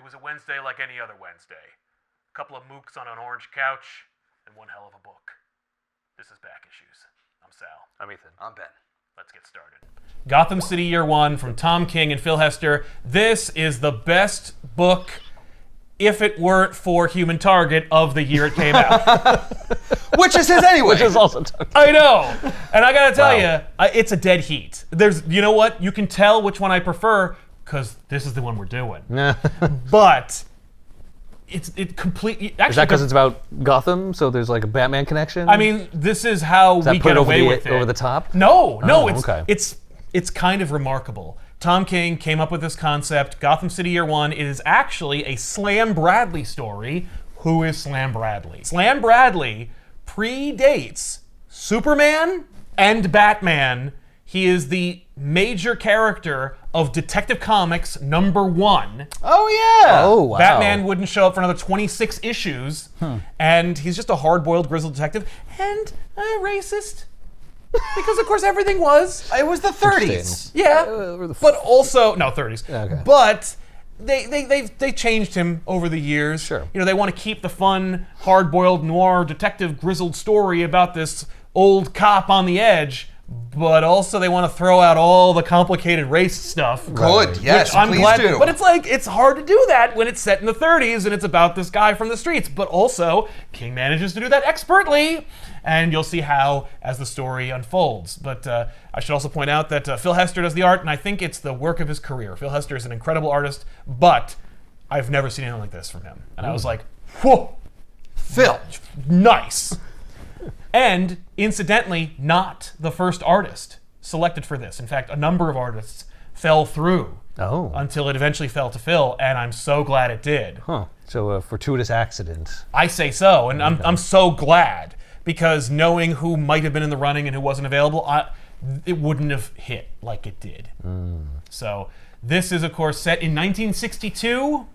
was a Wednesday like any other Wednesday. A couple of mooks on an orange couch, and one hell of a book. This is Back Issues. I'm Sal. I'm Ethan. I'm Ben. Let's get started. Gotham City Year One from Tom King and Phil Hester. This is the best book, if it weren't for Human Target, of the year it came out. Which is his anyway. Which is also I know. And I gotta tell you, it's a dead heat. You know what? You can tell which one I prefer, because this is the one we're doing. But it completely... Actually, is that because it's about Gotham, so there's like a Batman connection? I mean, this is how we get away with it. Over the top? No, okay. It's kind of remarkable. Tom King came up with this concept. Gotham City Year One. It is actually a Slam Bradley story. Who is Slam Bradley? Slam Bradley predates Superman and Batman. He is the major character of Detective Comics #1. Oh, yeah. Oh, wow. Batman wouldn't show up for another 26 issues, and he's just a hard-boiled, grizzled detective, and a racist. Because, of course, everything was. It was the 30s. Yeah, but also... No, 30s. Okay. But they changed him over the years. Sure. You know, they want to keep the fun, hard-boiled, noir, detective, grizzled story about this old cop on the edge, but also they want to throw out all the complicated race stuff. Good, yes, which I'm please glad, do. But it's hard to do that when it's set in the 30s and it's about this guy from the streets. But also, King manages to do that expertly, and you'll see how as the story unfolds. But I should also point out that Phil Hester does the art, and I think it's the work of his career. Phil Hester is an incredible artist, but I've never seen anything like this from him. And I was like, whoa, Phil. nice. And, incidentally, not the first artist selected for this. In fact, a number of artists fell through until it eventually fell to Phil, and I'm so glad it did. Huh. So a fortuitous accident. I say so, and I'm so glad, because knowing who might have been in the running and who wasn't available, it wouldn't have hit like it did. So this is, of course, set in 1962.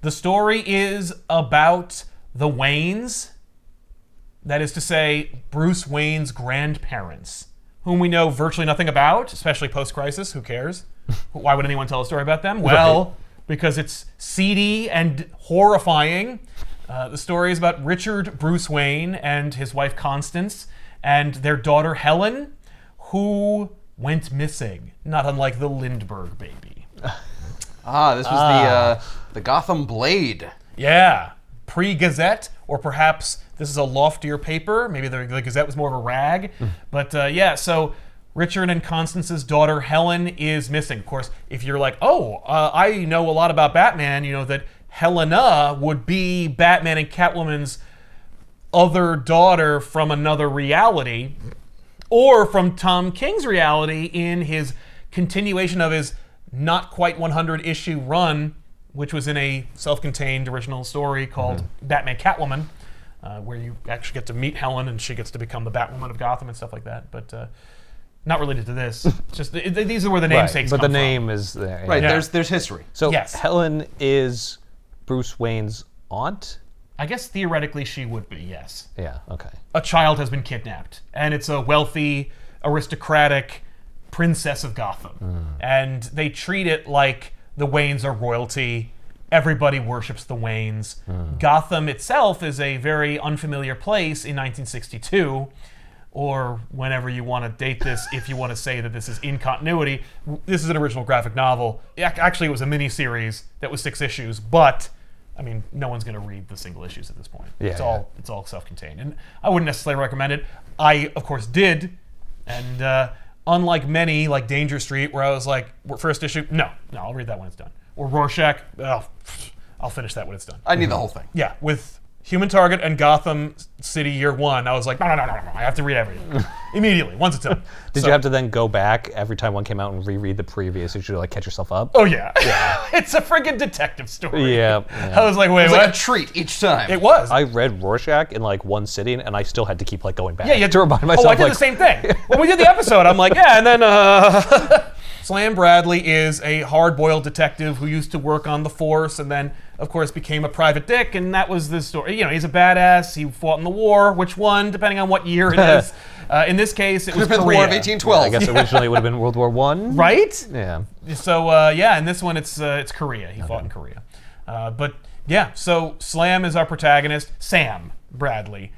The story is about the Waynes. That is to say, Bruce Wayne's grandparents, whom we know virtually nothing about, especially post-crisis. Who cares? Why would anyone tell a story about them? Well, because it's seedy and horrifying. The story is about Richard Bruce Wayne and his wife Constance and their daughter Helen, who went missing, not unlike the Lindbergh baby. This was the Gotham Blade. Yeah, pre-Gazette, or perhaps this is a loftier paper. Maybe the Gazette was more of a rag. But so Richard and Constance's daughter Helen is missing. Of course, if you're like, I know a lot about Batman, you know that Helena would be Batman and Catwoman's other daughter from another reality, or from Tom King's reality in his continuation of his not quite 100 issue run, which was in a self-contained original story called Batman Catwoman, where you actually get to meet Helen and she gets to become the Batwoman of Gotham and stuff like that. But not related to this. Just these are where the namesakes come from. But the from. name is there. Right, Yeah. there's history. So Yes. Helen is Bruce Wayne's aunt? I guess theoretically she would be, yes. Yeah, okay. A child has been kidnapped, and it's a wealthy, aristocratic princess of Gotham. And they treat it like the Waynes are royalty. Everybody worships the Waynes. Gotham itself is a very unfamiliar place in 1962, or whenever you want to date this, if you want to say that this is in continuity. This is an original graphic novel. Actually, it was a miniseries that was 6 issues, but I mean, no one's going to read the single issues at this point. Yeah, It's all self-contained, and I wouldn't necessarily recommend it. I, of course, did, and unlike many, like Danger Street, where I was like, first issue, no, I'll read that when it's done. Or Rorschach, I'll finish that when it's done. I need the whole thing. Yeah, with Human Target and Gotham City Year One, I was like, no, I have to read everything immediately once it's done. Did you have to then go back every time one came out and reread the previous issue to like catch yourself up? Oh yeah. It's a friggin' detective story. Yeah. I was like, wait, It was what? like a treat each time. It was. I read Rorschach in like one sitting, and I still had to keep like going back. Yeah, you had to remind myself. Oh, I did the same thing. When we did the episode, I'm like, yeah, and then Slam Bradley is a hard-boiled detective who used to work on the force and then, of course, became a private dick, and that was the story. You know, he's a badass. He fought in the war. Which one, depending on what year it is. In this case, it was the Korea. War of 1812. I guess originally it would have been World War I. Right? Yeah. So, in this one, it's Korea. He fought in Korea. But yeah, so Slam is our protagonist. Sam Bradley.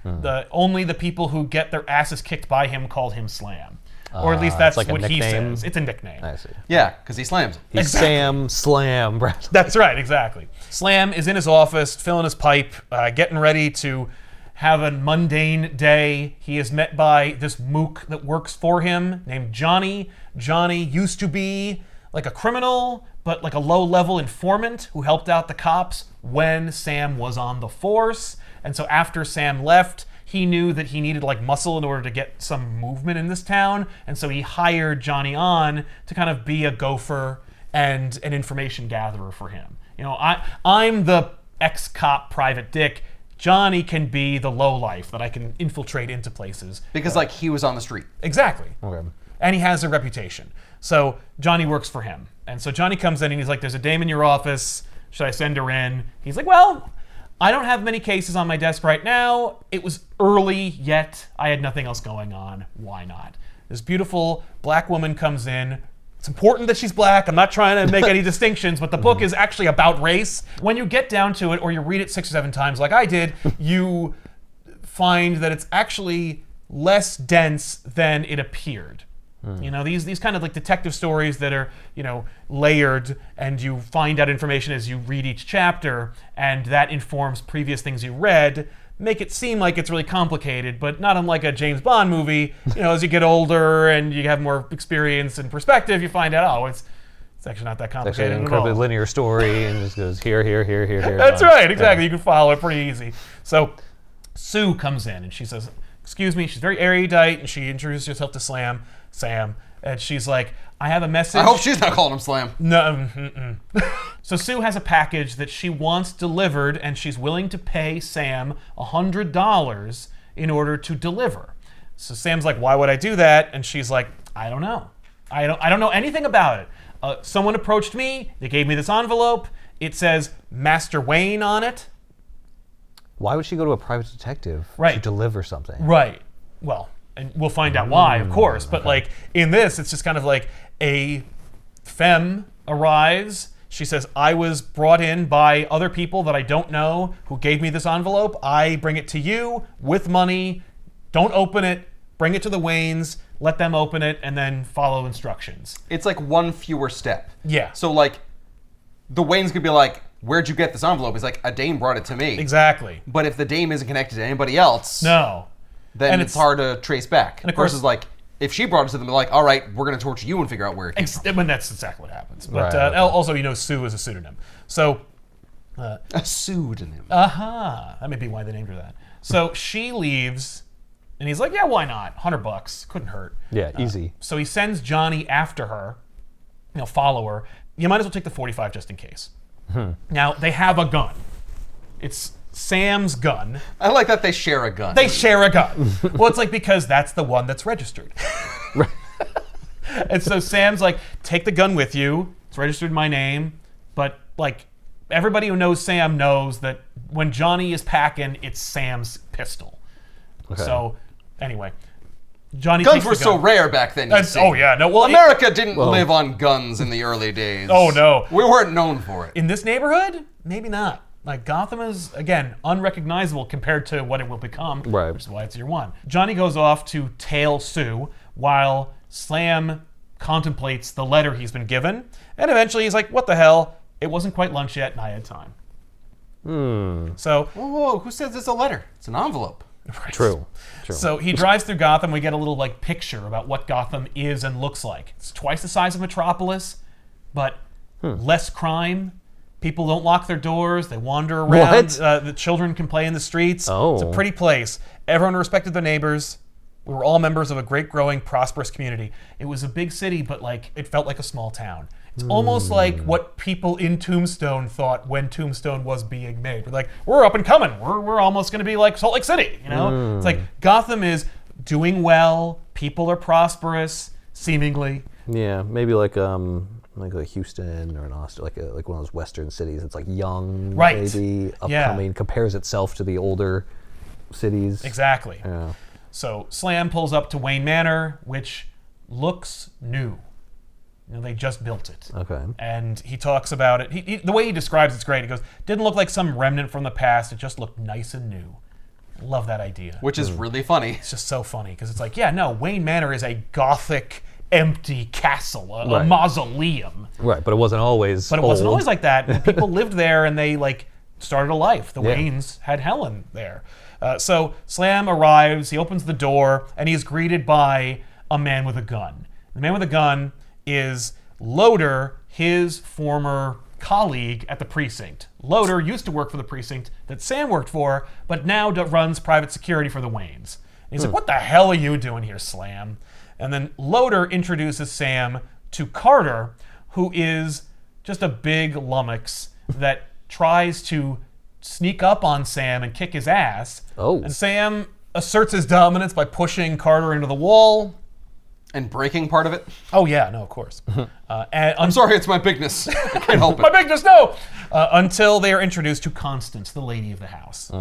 Only the people who get their asses kicked by him call him Slam. Or at least that's it's like what a he nickname? says. It's a nickname. I see. Yeah, because he slams him. He's Sam Slam Bradley. That's right, exactly. Slam is in his office, filling his pipe, getting ready to have a mundane day. He is met by this mook that works for him named Johnny. Johnny used to be like a criminal, but like a low-level informant who helped out the cops when Sam was on the force. And so after Sam left, he knew that he needed like muscle in order to get some movement in this town. And so he hired Johnny on to kind of be a gopher and an information gatherer for him. You know, I'm the ex-cop private dick. Johnny can be the lowlife that I can infiltrate into places. Because, like, he was on the street. Exactly. Okay. And he has a reputation. So Johnny works for him. And so Johnny comes in and he's like, there's a dame in your office. Should I send her in? He's like, well, I don't have many cases on my desk right now. It was early yet. I had nothing else going on. Why not? This beautiful black woman comes in. It's important that she's black. I'm not trying to make any distinctions, but the book is actually about race. When you get down to it, or you read it 6 or 7 times like I did, you find that it's actually less dense than it appeared. You know, these kind of like detective stories that are, you know, layered, and you find out information as you read each chapter, and that informs previous things you read, make it seem like it's really complicated, but not unlike a James Bond movie. You know, as you get older and you have more experience and perspective, you find out, oh, it's actually not that It's complicated actually an at incredibly all. linear story and just goes here, here, here, here, here. That's done. right, exactly. Yeah. You can follow it pretty easy. So Sue comes in and she says, excuse me, she's very erudite, and she introduces herself to Sam, and she's like, I have a message. I hope she's not calling him Slam. No. So Sue has a package that she wants delivered, and she's willing to pay Sam $100 in order to deliver. So Sam's like, why would I do that? And she's like, I don't know. I don't know anything about it. Someone approached me. They gave me this envelope. It says Master Wayne on it. Why would she go to a private detective Right. to deliver something? Right. Well, and we'll find out why, of course. But like in this, it's just kind of like a femme arrives. She says, I was brought in by other people that I don't know who gave me this envelope. I bring it to you with money. Don't open it. Bring it to the Waynes. Let them open it and then follow instructions. It's like one fewer step. Yeah. So, like, the Waynes could be like, where'd you get this envelope? He's like, a dame brought it to me. Exactly. But if the dame isn't connected to anybody else, No. then And it's hard to trace back. And of course- Versus, like, if she brought it to them, they're like, all right, we're going to torture you and figure out where it came from. When that's exactly what happens. But Right, okay. also, you know, Sue is a pseudonym. So, A pseudonym. that may be why they named her that. So she leaves, and he's like, yeah, why not? $100. Couldn't hurt. Yeah, easy. So he sends Johnny after her, you know, follow her. You might as well take the 45 just in case. Now, they have a gun. It's Sam's gun. I like that they share a gun. They share a gun. Well, it's like because that's the one that's registered. And so Sam's like, take the gun with you. It's registered in my name. But like everybody who knows Sam knows that when Johnny is packing, it's Sam's pistol. Okay. So anyway, Johnny Guns takes were the so gun. rare back then. You see. Oh yeah, no. Well, America didn't live on guns in the early days. Oh, no. We weren't known for it. in this neighborhood, maybe not. Like Gotham is again unrecognizable compared to what it will become, Right. which is why it's year one. Johnny goes off to tail Sue while Slam contemplates the letter he's been given, and eventually he's like, "What the hell? It wasn't quite lunch yet, and I had time." So Whoa, who says it's a letter? It's an envelope. right. True. So he drives through Gotham. We get a little like picture about what Gotham is and looks like. It's twice the size of Metropolis, but less crime. People don't lock their doors. They wander around. What? The children can play in the streets. Oh. It's a pretty place. Everyone respected their neighbors. We were all members of a great, growing, prosperous community. It was a big city, but like it felt like a small town. It's almost like what people in Tombstone thought when Tombstone was being made. We're like, we're up and coming. We're almost going to be like Salt Lake City. You know, it's like Gotham is doing well. People are prosperous, seemingly. Yeah, maybe like Houston or an Austin, like one of those western cities. It's like young, Right. maybe Yeah. upcoming, compares itself to the older cities. Exactly. Yeah. So Slam pulls up to Wayne Manor, which looks new. They just built it. Okay. And he talks about it. The way he describes it's great. He goes, didn't look like some remnant from the past. It just looked nice and new. Love that idea. Which is really funny. It's just so funny because it's like, yeah, no, Wayne Manor is a Gothic, empty castle, a mausoleum. Right, but it wasn't always But it wasn't always like that. People lived there and they started a life. The Waynes had Helen there. So Slam arrives, he opens the door, and he is greeted by a man with a gun. The man with a gun is Loader, his former colleague at the precinct. Loader used to work for the precinct that Sam worked for, but now runs private security for the Waynes. And he's like, what the hell are you doing here, Slam? And then Loader introduces Sam to Carter, who is just a big lummox that tries to sneak up on Sam and kick his ass. Oh. And Sam asserts his dominance by pushing Carter into the wall. And breaking part of it. Oh yeah, no, of course. I'm sorry, it's my bigness. I can't help it. My bigness, no! Until they are introduced to Constance, the lady of the house.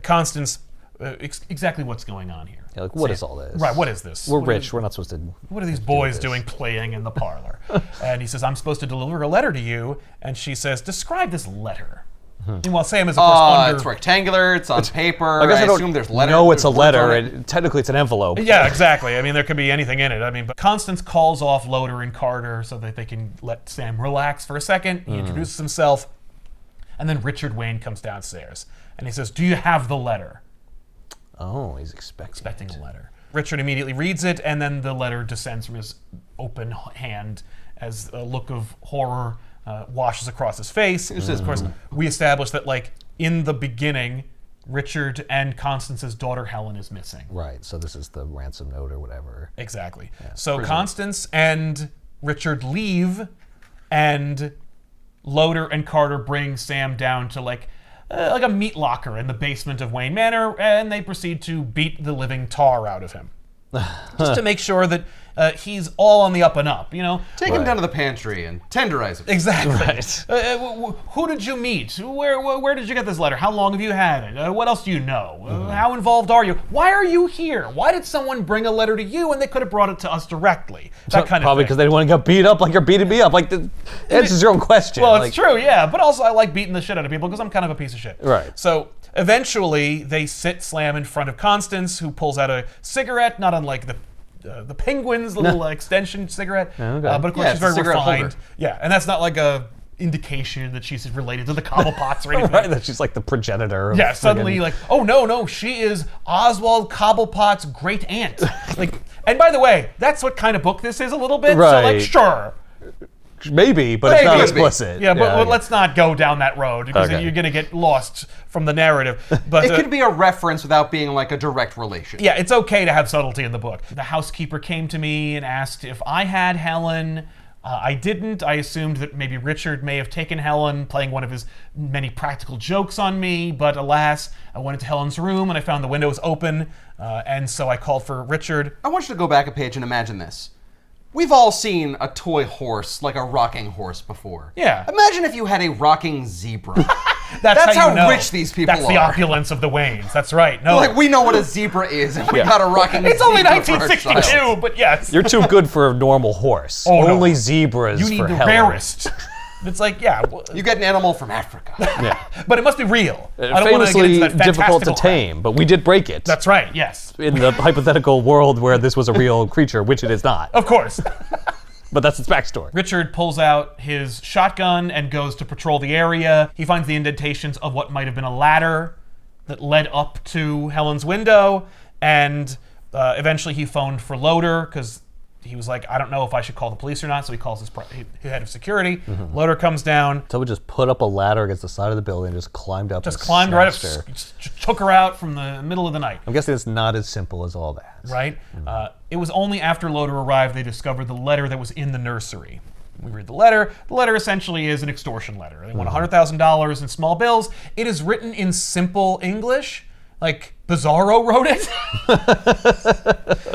Constance, exactly what's going on here. Yeah, what is all this? Right, what is this? We're rich. We're not supposed to. What are these boys doing playing in the parlor? And he says, I'm supposed to deliver a letter to you. And she says, describe this letter. Meanwhile, Sam is, of course, under... It's rectangular, it's on paper, I guess I don't assume there's letters. No, it's a letter. It. Technically, it's an envelope. Yeah, exactly. I mean, there could be anything in it. But Constance calls off Loader and Carter so that they can let Sam relax for a second. He introduces himself. And then Richard Wayne comes downstairs. And he says, do you have the letter? Oh, he's expecting A letter. Richard immediately reads it, and then the letter descends from his open hand as a look of horror washes across his face. Of course, we established that, in the beginning, Richard and Constance's daughter Helen is missing. Right, so this is the ransom note or whatever. Exactly. Yeah. So Constance and Richard leave, and Loader and Carter bring Sam down to like a meat locker in the basement of Wayne Manor, and they proceed to beat the living tar out of him. Just to make sure that he's all on the up and up, Take him down to the pantry and tenderize him. Exactly. Right. Who did you meet? Where did you get this letter? How long have you had it? What else do you know? How involved are you? Why are you here? Why did someone bring a letter to you and they could have brought it to us directly? That kind of Probably thing. because they didn't want to get beat up like you're beating me up. Answers your own question. Well, it's true, yeah. But also I like beating the shit out of people because I'm kind of a piece of shit. Right. So eventually they sit Slam in front of Constance, who pulls out a cigarette, not unlike the Penguin's little extension cigarette. Okay. But of course Yeah, she's it's a very cigarette refined. holder. Yeah, and that's not like a indication that she's related to the Cobblepots or anything. Right, that she's like the progenitor. Yeah, suddenly oh no, she is Oswald Cobblepot's great aunt. And by the way, that's what kind of book this is a little bit. Right. So sure. Maybe, but it's not Maybe. explicit. Yeah, but let's not go down that road because Okay. you're going to get lost from the narrative. But It could be a reference without being like a direct relation. yeah, it's okay to have subtlety in the book. The housekeeper came to me and asked if I had Helen. I didn't. I assumed that maybe Richard may have taken Helen, playing one of his many practical jokes on me. But alas, I went into Helen's room and I found the window was open. And so I called for Richard. I want you to go back a page and imagine this. We've all seen a toy horse, like a rocking horse, before. Yeah. Imagine if you had a rocking zebra. That's how you know. rich these people That's the are. opulence of the Waynes. That's right. No, Like, we know what a zebra is, and we got a rocking it's zebra only for our child. 1962, but yes. You're too good for a normal horse. Oh, no. Only zebras You need for the Helen. rarest. It's like, yeah. You get an animal from Africa. Yeah. But it must be real. I don't want to get Famously into that difficult to fantastical crap. tame, but we did break it. That's right, yes. in the hypothetical world where this was a real creature, which it is not. Of course. But that's its backstory. Richard pulls out his shotgun and goes to patrol the area. He finds the indentations of what might have been a ladder that led up to Helen's window, and eventually he phoned for Loader because he was like, I don't know if I should call the police or not, so he calls his head of security. Loader comes down. So we just put up a ladder against the side of the building and just climbed up. Just and climbed right up, snatched her. just took her out from the middle of the night. I'm guessing it's not as simple as all that. Right? It was only after Loader arrived they discovered the letter that was in the nursery. We read the letter. The letter essentially is an extortion letter. They want $100,000 in small bills. It is written in simple English, like Bizarro wrote it.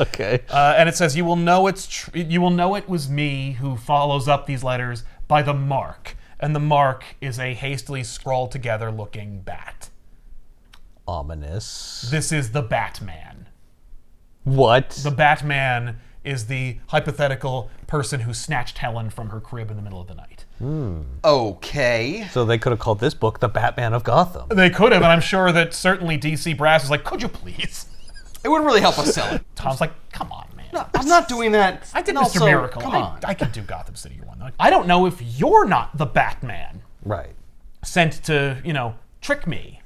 Okay. And it says, "You will know you will know it was me who follows up these letters by the mark." And the mark is a hastily scrawled together looking bat. Ominous. This is the Batman. What? The Batman is the hypothetical person who snatched Helen from her crib in the middle of the night. Okay. So they could have called this book The Batman of Gotham. They could have, and I'm sure that certainly DC Brass was like, could you please? It would really help us sell it. Tom's like, come on, man. No, I'm not doing that. I did And Mr. also, Miracle. Come on. I could do Gotham City Year One. I don't know if you're not the Batman Right. sent to, trick me.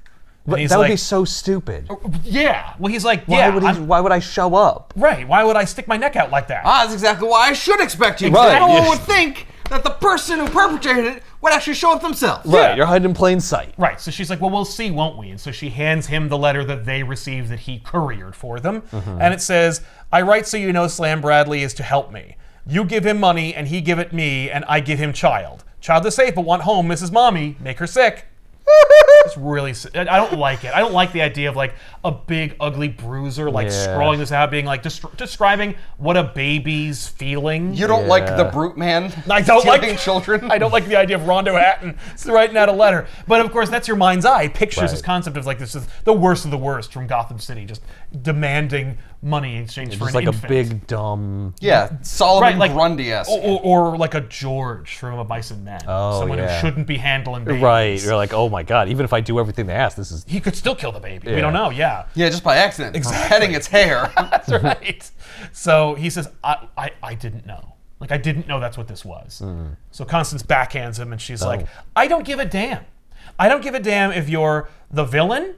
And But he's that would like, be so stupid. yeah. Well, he's like, Why would I show up? right. Why would I stick my neck out like that? That's exactly why I should expect you. Right. No one Yes. would think that the person who perpetrated it would actually show up themselves. Right, you're hiding in plain sight. Right, so she's like, well, we'll see, won't we? And so she hands him the letter that they received that he couriered for them. And it says, I write so you know Slam Bradley is to help me. You give him money, and he give it me, and I give him child. Child is safe, but want home, Mrs. Mommy. Make her sick. It's really, I don't like it. I don't like the idea of like a big ugly bruiser like Yeah. scrawling this out, being like describing what a baby's feeling. You don't like the brute man I don't stealing like children? I don't like the idea of Rondo Hatton writing out a letter. But of course, that's your mind's eye. Pictures Right. this concept of like this is the worst of the worst from Gotham City, just demanding money in exchange for Just an like infant. a big, dumb... Yeah, Solomon Right, like- Grundy-esque. or like a George from A Mice and Men. Oh, Someone yeah. who shouldn't be handling babies. Right, you're like, oh my god, even if I do everything they ask, this is... He could still kill the baby. We Yeah. don't know, yeah. Yeah, just by accident. Exactly. Petting its hair. That's right. So he says, I didn't know. Like, I didn't know that's what this was. So Constance backhands him, and she's like, I don't give a damn. I don't give a damn if you're the villain,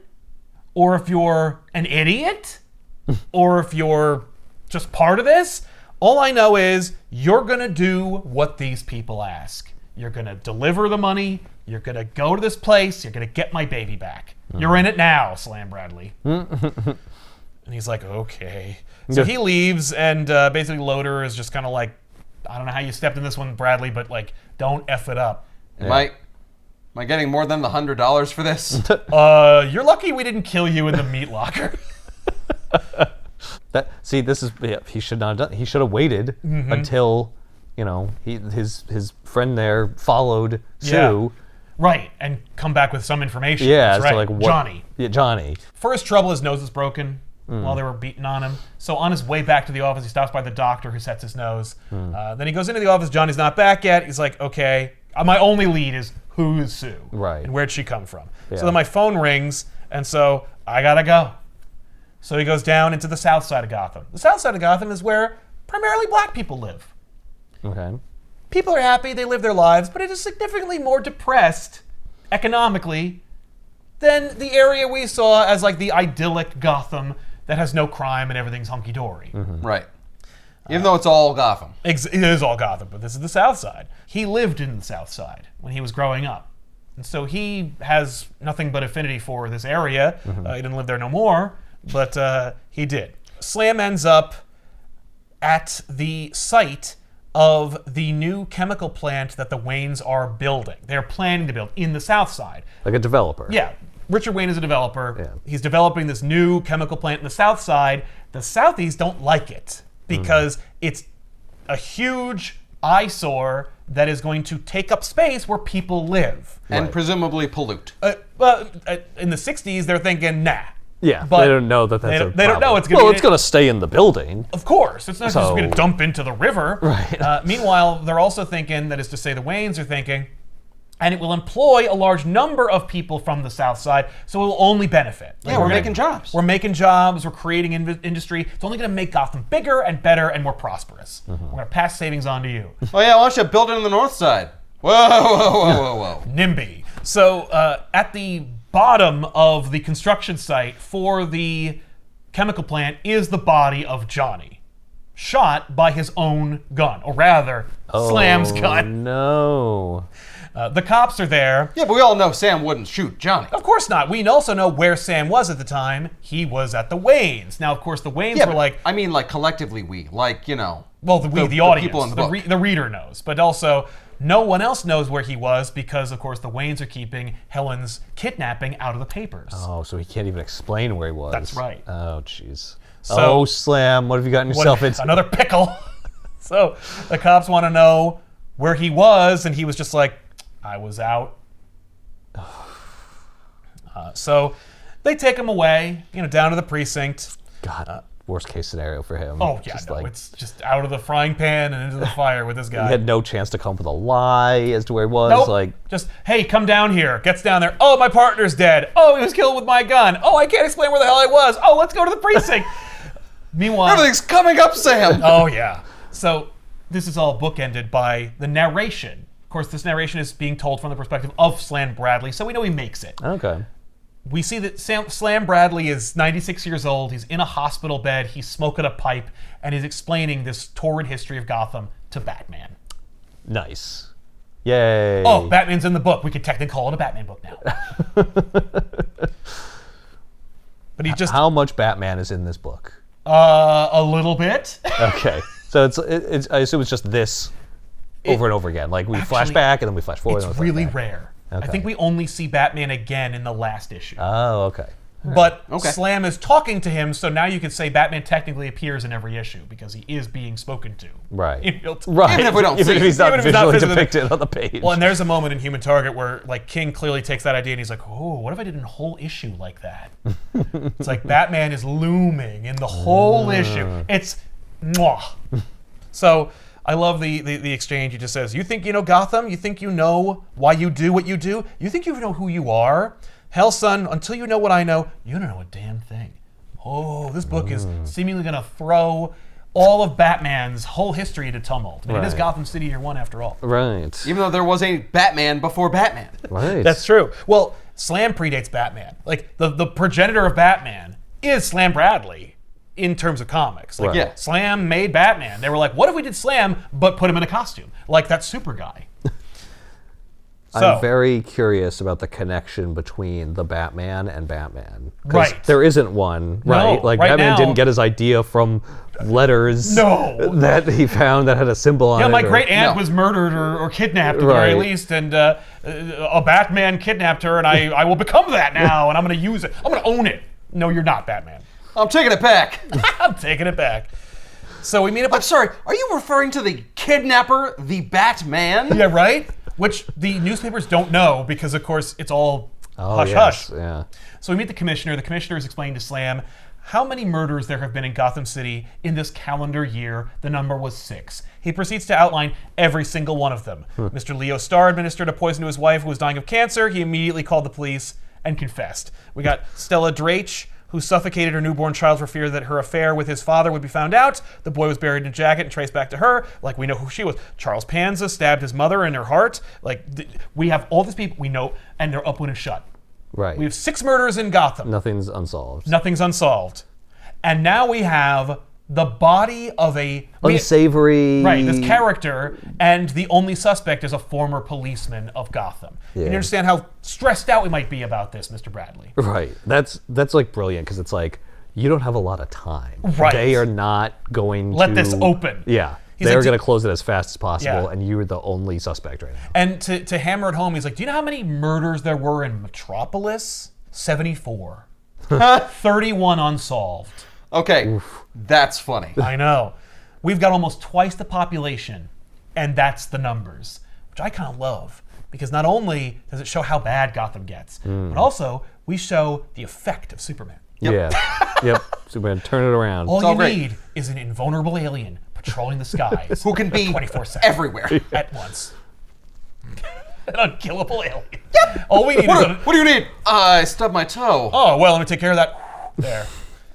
or if you're an idiot, or if you're just part of this. All I know is you're going to do what these people ask. You're going to deliver the money. You're going to go to this place. You're going to get my baby back. You're in it now, Slam Bradley. And he's like, okay. So he leaves, and basically Loader is just kind of like, I don't know how you stepped in this one, Bradley, but like, don't F it up. Am I getting more than the $100 for this? You're lucky we didn't kill you in the meat locker. He should not have done. He should have waited until, his friend there followed Sue. Right, and come back with some information. Yeah, That's so right. like what? Johnny. Yeah, Johnny. For his trouble, his nose is broken while they were beating on him. So on his way back to the office, he stops by the doctor who sets his nose. Then he goes into the office. Johnny's not back yet. He's like, okay, my only lead is who is Sue? Right. And where'd she come from? Yeah. So then my phone rings, and so I gotta go. So he goes down into the south side of Gotham. The south side of Gotham is where primarily black people live. Okay. People are happy, they live their lives, but it is significantly more depressed economically than the area we saw as like the idyllic Gotham that has no crime and everything's hunky-dory. Right. Even though it's all Gotham. It is all Gotham, but this is the South Side. He lived in the South Side when he was growing up. And so he has nothing but affinity for this area. He didn't live there no more, but he did. Slam ends up at the site of the new chemical plant that the Waynes are building. They're planning to build in the South Side. Like a developer. Yeah, Richard Wayne is a developer. Yeah. He's developing this new chemical plant in the South Side. The Southies don't like it because it's a huge eyesore that is going to take up space where people live. And Right. presumably pollute. Well, in the 60s, they're thinking, nah. Yeah, But they don't know that that's they don't know it's going to Well, be... it's going to stay in the building. Of course. It's not just So- going to dump into the river. Right. Meanwhile, they're also thinking, that is to say the Waynes are thinking, and it will employ a large number of people from the South Side, so it will only benefit. Yeah, we're making jobs. We're making jobs, we're creating industry. It's only going to make Gotham bigger and better and more prosperous. We're going to pass savings on to you. Oh yeah, why don't you build it on the north side? Whoa, whoa, whoa, whoa, whoa. NIMBY. So at the bottom of the construction site for the chemical plant is the body of Johnny, shot by his own gun, or rather, Slam's gun. No. The cops are there. Yeah, but we all know Sam wouldn't shoot Johnny. Of course not. We also know where Sam was at the time. He was at the Waynes. Now, of course, the Waynes Yeah, were but like, I mean, like collectively we, like, you know. well, the audience, people in the book. the reader knows, but also no one else knows where he was because, of course, the Waynes are keeping Helen's kidnapping out of the papers. Oh, so he can't even explain where he was. That's right. Oh, jeez. So- Oh, Slam, what have you gotten yourself into? Another pickle. So the cops want to know where he was, and he was just like, I was out. So they take him away, down to the precinct. God, worst case scenario for him. Oh, yeah, Just no, like, it's just out of the frying pan and into the fire with this guy. he had no chance to come up with a lie as to where he was. Nope. Like, Just, hey, come down here. Gets down there. Oh, my partner's dead. Oh, he was killed with my gun. Oh, I can't explain where the hell I was. Oh, let's go to the precinct. Meanwhile, Everything's coming up, Sam. oh, yeah. So this is all bookended by the narration. Of course, this narration is being told from the perspective of Slam Bradley, so we know he makes it. okay. We see that Slam Bradley is 96 years old. He's in a hospital bed. He's smoking a pipe, and he's explaining this torrid history of Gotham to Batman. Nice. Yay. Oh, Batman's in the book. We could technically call it a Batman book now. But he's just How much Batman is in this book? a little bit. Okay. So it's I assume it's just this over and over again. Like we flash Actually, back and then we flash forward. It's and we really flash back. rare. I Okay. think we only see Batman again in the last issue. Oh, okay. But Okay. Slam is talking to him, so now you could say Batman technically appears in every issue because he is being spoken to. Right. In real time. Right. Even if we don't Even see if it. he's not Even if he's not visually physically- depicted on the page. Well, and there's a moment in Human Target where like King clearly takes that idea and he's like, "Oh, what if I did a whole issue like that?" It's like Batman is looming in the whole issue. It's mwah. So I love the exchange. He just says, "You think you know Gotham? You think you know why you do what you do? You think you know who you are? Hell, son, until you know what I know, you don't know a damn thing." Oh, this book is seemingly going to throw all of Batman's whole history into tumult. I mean, it is Right. Gotham City Year One after all. right. Even though there was a Batman before Batman. Right. That's true. Well, Slam predates Batman. Like the progenitor of Batman is Slam Bradley in terms of comics. Like Right. Yeah. Slam made Batman. They were like, what if we did Slam but put him in a costume like that super guy? So, I'm very curious about the connection between the Batman and Batman. 'Cause Right. There isn't one, right? Like right Batman now- didn't get his idea from letters No. that he found that had a symbol on yeah, it. my or- great aunt No. was murdered or kidnapped at the very Right. least, and a Batman kidnapped her, and I will become that now, and I'm going to use it. I'm going to own it. No, you're not Batman. I'm taking it back. I'm taking it back. So we meet up I'm with sorry, are you referring to the kidnapper, the Batman? yeah, right? Which the newspapers don't know because, of course, it's all Oh, hush yes, hush. Yeah. So we meet the commissioner. The commissioner is explaining to Slam how many murders there have been in Gotham City in this calendar year. The number was 6. He proceeds to outline every single one of them. Mr. Leo Starr administered a poison to his wife who was dying of cancer. He immediately called the police and confessed. We got Stella Drake, who suffocated her newborn child for fear that her affair with his father would be found out. The boy was buried in a jacket and traced back to her. Like, we know who she was. Charles Panza stabbed his mother in her heart. Like, we have all these people we know, and they're up when it's shut. Right. We have 6 murders in Gotham. Nothing's unsolved. Nothing's unsolved. And now we have the body of Unsavory. Right, this character, and the only suspect is a former policeman of Gotham. Yeah. You understand how stressed out we might be about this, Mr. Bradley. Right. That's like brilliant because it's like you don't have a lot of time. Right. They are not going Let to this open. Yeah. He's They're like, going to close it as fast as possible, Yeah. and you're the only suspect right now. And to hammer it home, he's like, do you know how many murders there were in Metropolis? 74. 31 unsolved. Okay, that's funny. I know. We've got almost twice the population, and that's the numbers, which I kind of love. Because not only does it show how bad Gotham gets, but also we show the effect of Superman. Yeah. Yep. Superman, turn it around. All all you great. need is an invulnerable alien patrolling the skies Who can be 24/7 everywhere. at once. An unkillable alien. All we need is a, What do you need? I stubbed my toe. oh, well, let me take care of that. There.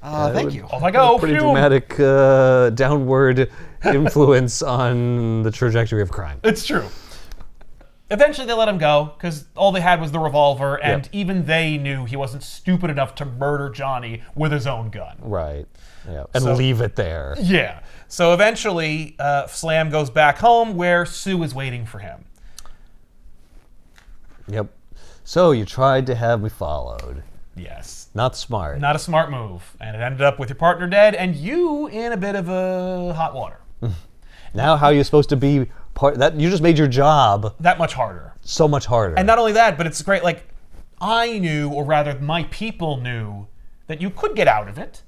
Thank you. Off I go. Pretty Phew. dramatic downward influence on the trajectory of crime. It's true. Eventually they let him go because all they had was the revolver, and Yep. even they knew he wasn't stupid enough to murder Johnny with his own gun. Right. Yeah. And So- leave it there. Yeah. So eventually Slam goes back home where Sue is waiting for him. Yep. So you tried to have me followed. Yes. Not smart. Not a smart move. And it ended up with your partner dead and you in a bit of a hot water. Now how are you supposed to be part that you just made your job That much harder. so much harder. And not only that, but it's great. Like, I knew, or rather my people knew, that you could get out of it.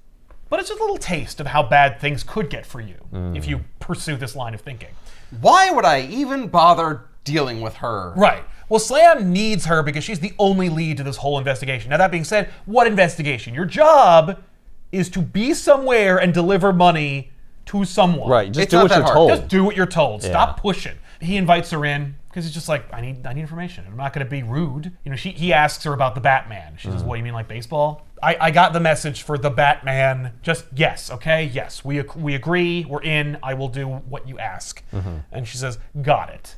But it's just a little taste of how bad things could get for you if you pursue this line of thinking. Why would I even bother dealing with her? Right. Well, Slam needs her because she's the only lead to this whole investigation. Now, that being said, what investigation? Your job is to be somewhere and deliver money to someone. Right, just It's do not what that you're hard. told. Just do what you're told. Yeah. Stop pushing. He invites her in because he's just like, I need information. I'm not going to be rude. You know, he asks her about the Batman. She says, "What, you mean like baseball?" I got the message for the Batman. Just yes, okay, yes. We agree. We're in. I will do what you ask. And she says, "Got it."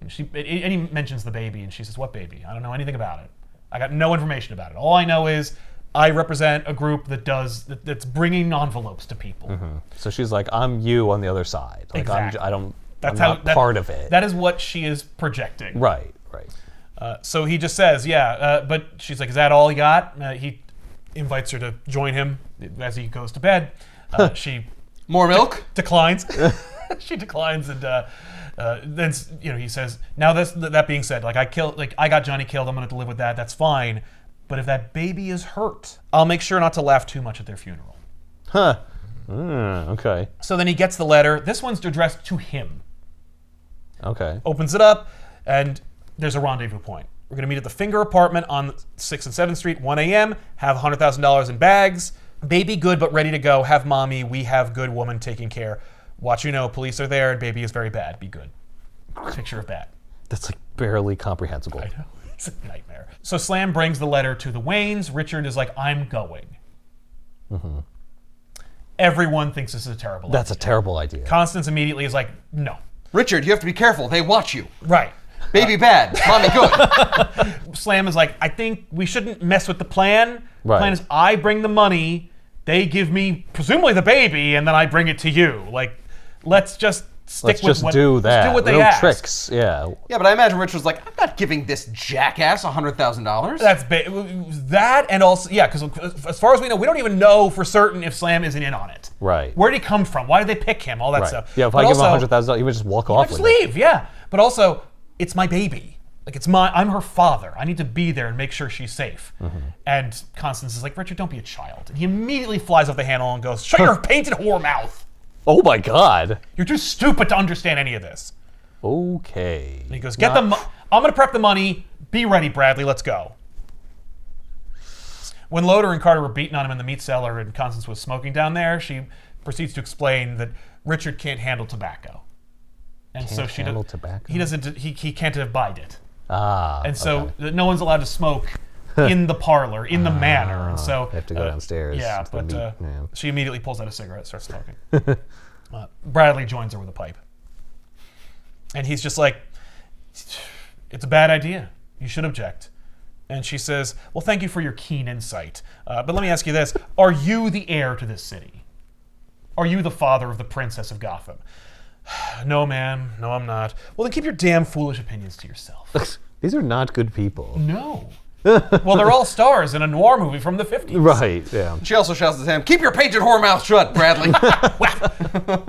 And he mentions the baby, and she says, "What baby? I don't know anything about it. I got no information about it. All I know is I represent a group that's bringing envelopes to people." So she's like, I'm you on the other side. Like Exactly. I'm not part of it. That is what she is projecting. Right. So he just says, but she's like, "Is that all you got?" He invites her to join him as he goes to bed. She More milk? declines. She declines, and then he says, "Now that being said, I got Johnny killed. I'm going to live with that. That's fine. But if that baby is hurt, I'll make sure not to laugh too much at their funeral." Huh. Okay. So then he gets the letter. This one's addressed to him. Okay. Opens it up, and there's a rendezvous point. We're going to meet at the Finger apartment on 6th and 7th Street, 1 a.m., have $100,000 in bags. Baby good but ready to go. Have mommy. We have good woman taking care. Watch police are there, and baby is very bad. Be good. Picture of that. That's like barely comprehensible. I know. It's a nightmare. So Slam brings the letter to the Waynes. Richard is like, "I'm going." Everyone thinks this is a terrible idea. That's a terrible idea. Constance immediately is like, "No." Richard, you have to be careful. They watch you. Right. Baby bad, mommy good. Slam is like, "I think we shouldn't mess with the plan. Right. The plan is I bring the money, they give me presumably the baby, and then I bring it to you. Like, let's just stick with what do that. Let's do what they Little ask." tricks. Yeah. Yeah, but I imagine Richard's like, I'm not giving this jackass $100,000. That's that, and also because as far as we know, we don't even know for certain if Slam isn't in on it. Right. Where did he come from? Why did they pick him? All that Right. stuff. Yeah. If But I give him also, $100,000, he would just walk off just with it. leave. Yeah. But also, it's my baby. Like, I'm her father. I need to be there and make sure she's safe. And Constance is like, "Richard, don't be a child." And he immediately flies off the handle and goes, "Shut your painted whore mouth. Oh my God. You're too stupid to understand any of this." Okay. And he goes, I'm going to prep the money. Be ready, Bradley. Let's go. When Loader and Carter were beating on him in the meat cellar and Constance was smoking down there, she proceeds to explain that Richard can't handle tobacco. And so she handle tobacco? He doesn't. He can't abide it. And so okay. no one's allowed to smoke in the parlor, in the manor. And so They have to go downstairs. Yeah, to the but meat, yeah. she immediately pulls out a cigarette, starts smoking. Bradley joins her with a pipe, and he's just like, "It's a bad idea. You should object." And she says, "Well, thank you for your keen insight. But let me ask you this: are you the heir to this city? Are you the father of the Princess of Gotham?" "No, ma'am. No, I'm not." "Well, then keep your damn foolish opinions to yourself." These are not good people. No. Well, they're all stars in a noir movie from the 50s. Right, yeah. She also shouts at him, "Keep your painted whore mouth shut, Bradley."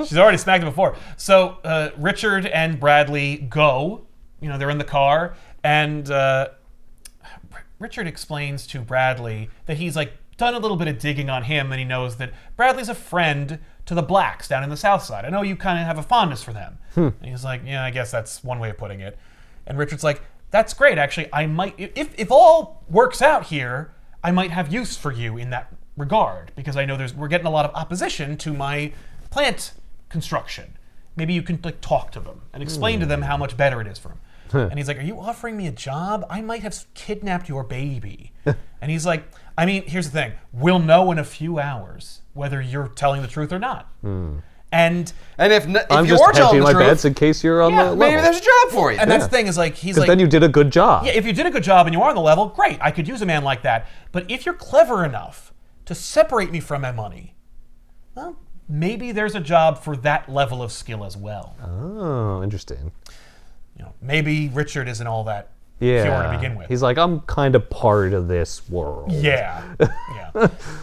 She's already smacked him before. So Richard and Bradley go. They're in the car, and Richard explains to Bradley that he's done a little bit of digging on him, and he knows that Bradley's a friend to the Blacks down in the South Side. I know you kind of have a fondness for them. And he's like, "Yeah, I guess that's one way of putting it." And Richard's like, "That's great, actually. I might, if all works out here, I might have use for you in that regard, because I know we're getting a lot of opposition to my plant construction. Maybe you can talk to them and explain to them how much better it is for them." And he's like, "Are you offering me a job? I might have kidnapped your baby." And he's like, "I mean, here's the thing. We'll know in a few hours whether you're telling the truth or not." And if I'm you just are telling hedging the my truth, bets in case you're on the level. maybe there's a job for you. and that's the thing is he's Because then you did a good job. yeah, if you did a good job and you are on the level, great. I could use a man like that. But if you're clever enough to separate me from my money, well, maybe there's a job for that level of skill as well. Oh, interesting. Maybe Richard isn't all that Yeah. pure to begin with. He's like, I'm kind of part of this world. Yeah.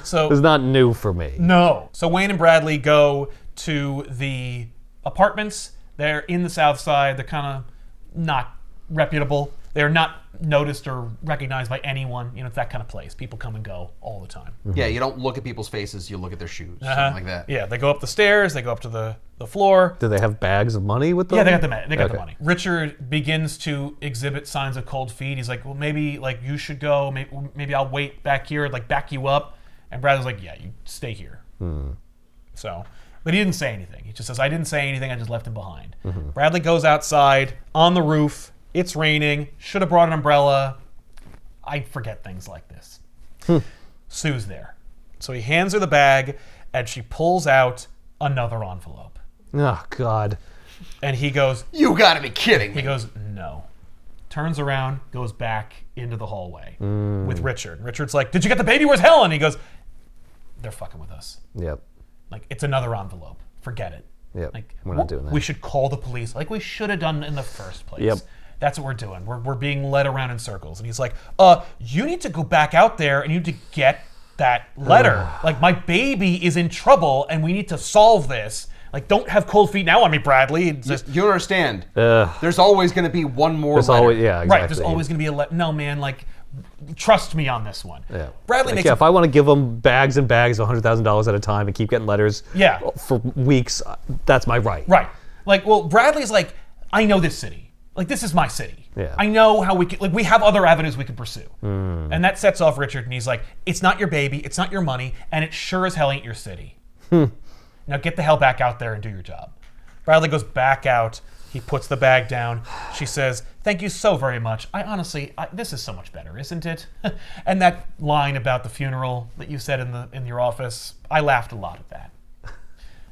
So It's not new for me. no. So Wayne and Bradley go to the apartments. They're in the South Side. They're kind of not reputable. They're not noticed or recognized by anyone. It's that kind of place. People come and go all the time. Yeah, you don't look at people's faces, you look at their shoes, something like that. Yeah, they go up the stairs. They go up to the floor. Do they have bags of money with them? Yeah, they got the Okay. money. Richard begins to exhibit signs of cold feet. He's like, "Well, maybe you should go. Maybe I'll wait back here, back you up." And Bradley's like, yeah, you stay here. So, but he didn't say anything. He just says, I didn't say anything. I just left him behind. Bradley goes outside on the roof. It's raining. Should have brought an umbrella. I forget things like this. Sue's there. So he hands her the bag, and she pulls out another envelope. Oh, God. And he goes, You gotta be kidding he me. goes, no. Turns around, goes back into the hallway with Richard. Richard's like, did you get the baby? Where's Helen? He goes, they're fucking with us. Yep. Like, it's another envelope. Forget it. Yep. Like, We're not doing that. We should call the police like we should have done in the first place. Yep. That's what we're doing. We're being led around in circles. And he's like, you need to go back out there and you need to get that letter. Like, my baby is in trouble and we need to solve this. Like, don't have cold feet now on me, Bradley. It's just, You don't understand. There's always gonna be one more There's letter. always, yeah, exactly. right, there's always going to be a no, man, like, trust me on this one. Yeah. Bradley Like, makes yeah, if I want to give them bags and bags of $100,000 at a time and keep getting letters Yeah. for weeks, that's my right. Right. Like, well, Bradley's like, I know this city. Like, this is my city. Yeah. I know how we can, like, we have other avenues we can pursue. And that sets off Richard, and he's like, it's not your baby, it's not your money, and it sure as hell ain't your city. Now get the hell back out there and do your job. Bradley goes back out. He puts the bag down. She says, thank you so very much. I honestly, this is so much better, isn't it? And that line about the funeral that you said in your office, I laughed a lot at that.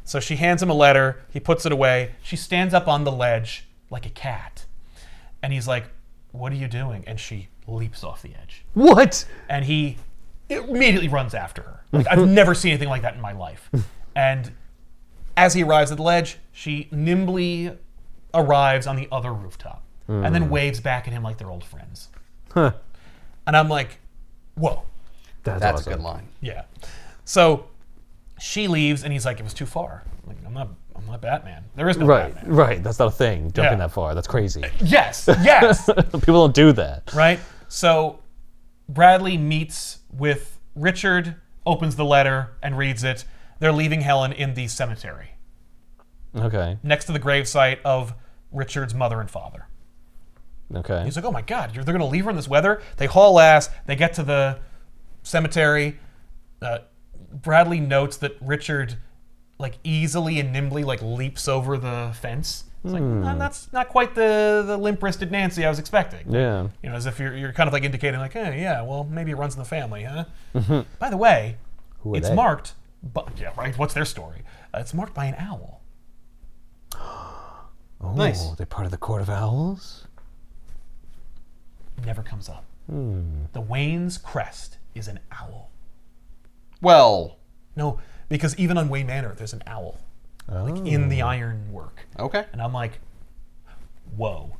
So she hands him a letter. He puts it away. She stands up on the ledge like a cat. And he's like, what are you doing? And she leaps off the edge. What? And he immediately runs after her. Like, I've never seen anything like that in my life. And as he arrives at the ledge, she nimbly arrives on the other rooftop and then waves back at him like they're old friends. Huh. And I'm like, whoa. That's awesome. a good line. Yeah. So she leaves and he's like, it was too far. Like, I'm not Batman. There is no Right, Batman. right. That's not a thing, jumping Yeah. that far. That's crazy. Yes, yes. People don't do that. Right? So Bradley meets with Richard, opens the letter and reads it. They're leaving Helen in the cemetery Okay. next to the gravesite of Richard's mother and father. Okay. He's like, oh my God, they're going to leave her in this weather? They haul ass. They get to the cemetery. Bradley notes that Richard like easily and nimbly like leaps over the fence. It's like, that's not quite the limp-wristed Nancy I was expecting. Yeah. You know, as if you're kind of like indicating like, hey, yeah, well, maybe it runs in the family, huh? By the way, Who are it's they? marked, yeah, right, what's their story? It's marked by an owl. Oh, Nice. they're part of the Court of Owls? Never comes up. The Wayne's crest is an owl. Well, No, because even on Wayne Manor, there's an owl. Like in the ironwork. okay. And I'm like, whoa.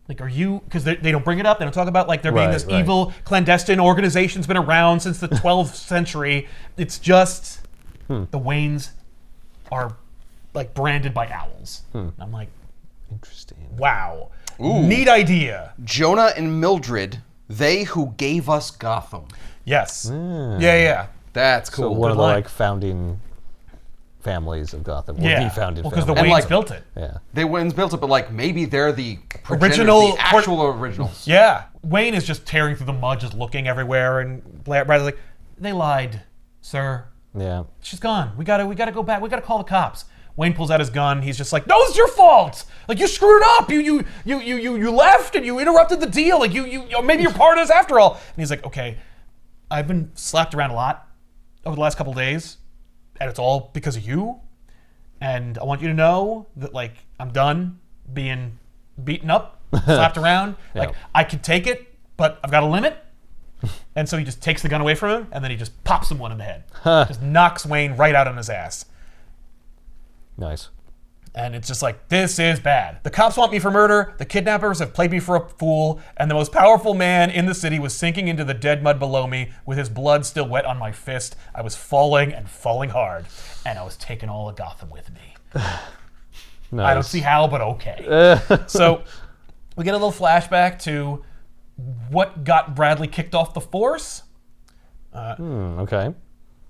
Like, are you, because they don't bring it up, they don't talk about like there being Right, this right. evil clandestine organization's been around since the 12th century. It's just the Waynes are like branded by owls. And I'm like, Interesting. wow. Neat idea. Jonah and Mildred, they who gave us Gotham. Yes. Yeah. That's So cool. one of the line. like founding families of Gotham. Or Yeah. the founding Well, because the family. Waynes like- built it. Yeah. They Wayne's built it, but like maybe they're the Original- the actual originals. Yeah. Wayne is just tearing through the mud, just looking everywhere, and Bradley's like, they lied, sir. Yeah. She's gone. We gotta go back. We gotta call the cops. Wayne pulls out his gun. He's just like, no, it's your fault. Like, you screwed up. You left and you interrupted the deal. Like, you maybe you're part of this after all. And he's like, okay, I've been slapped around a lot over the last couple of days, and it's all because of you. And I want you to know that, like, I'm done being beaten up, slapped around. Like, Yeah. I can take it, but I've got a limit. And so he just takes the gun away from him, and then he just pops him one in the head. Just knocks Wayne right out on his ass. Nice. And it's just like, this is bad. The cops want me for murder, the kidnappers have played me for a fool, and the most powerful man in the city was sinking into the dead mud below me with his blood still wet on my fist. I was falling and falling hard, and I was taking all of Gotham with me. Nice. I don't see how, but okay. So we get a little flashback to what got Bradley kicked off the force. Okay.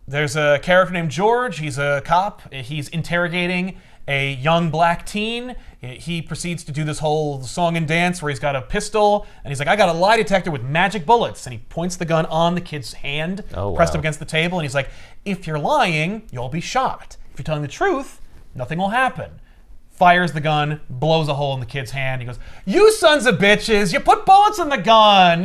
There's a character named George. He's a cop. He's interrogating a young black teen. He proceeds to do this whole song and dance where he's got a pistol, and he's like, I got a lie detector with magic bullets. And he points the gun on the kid's hand, pressed up against the table, and he's like, if you're lying, you'll be shot. If you're telling the truth, nothing will happen. Fires the gun, blows a hole in the kid's hand. He goes, you sons of bitches, you put bullets in the gun.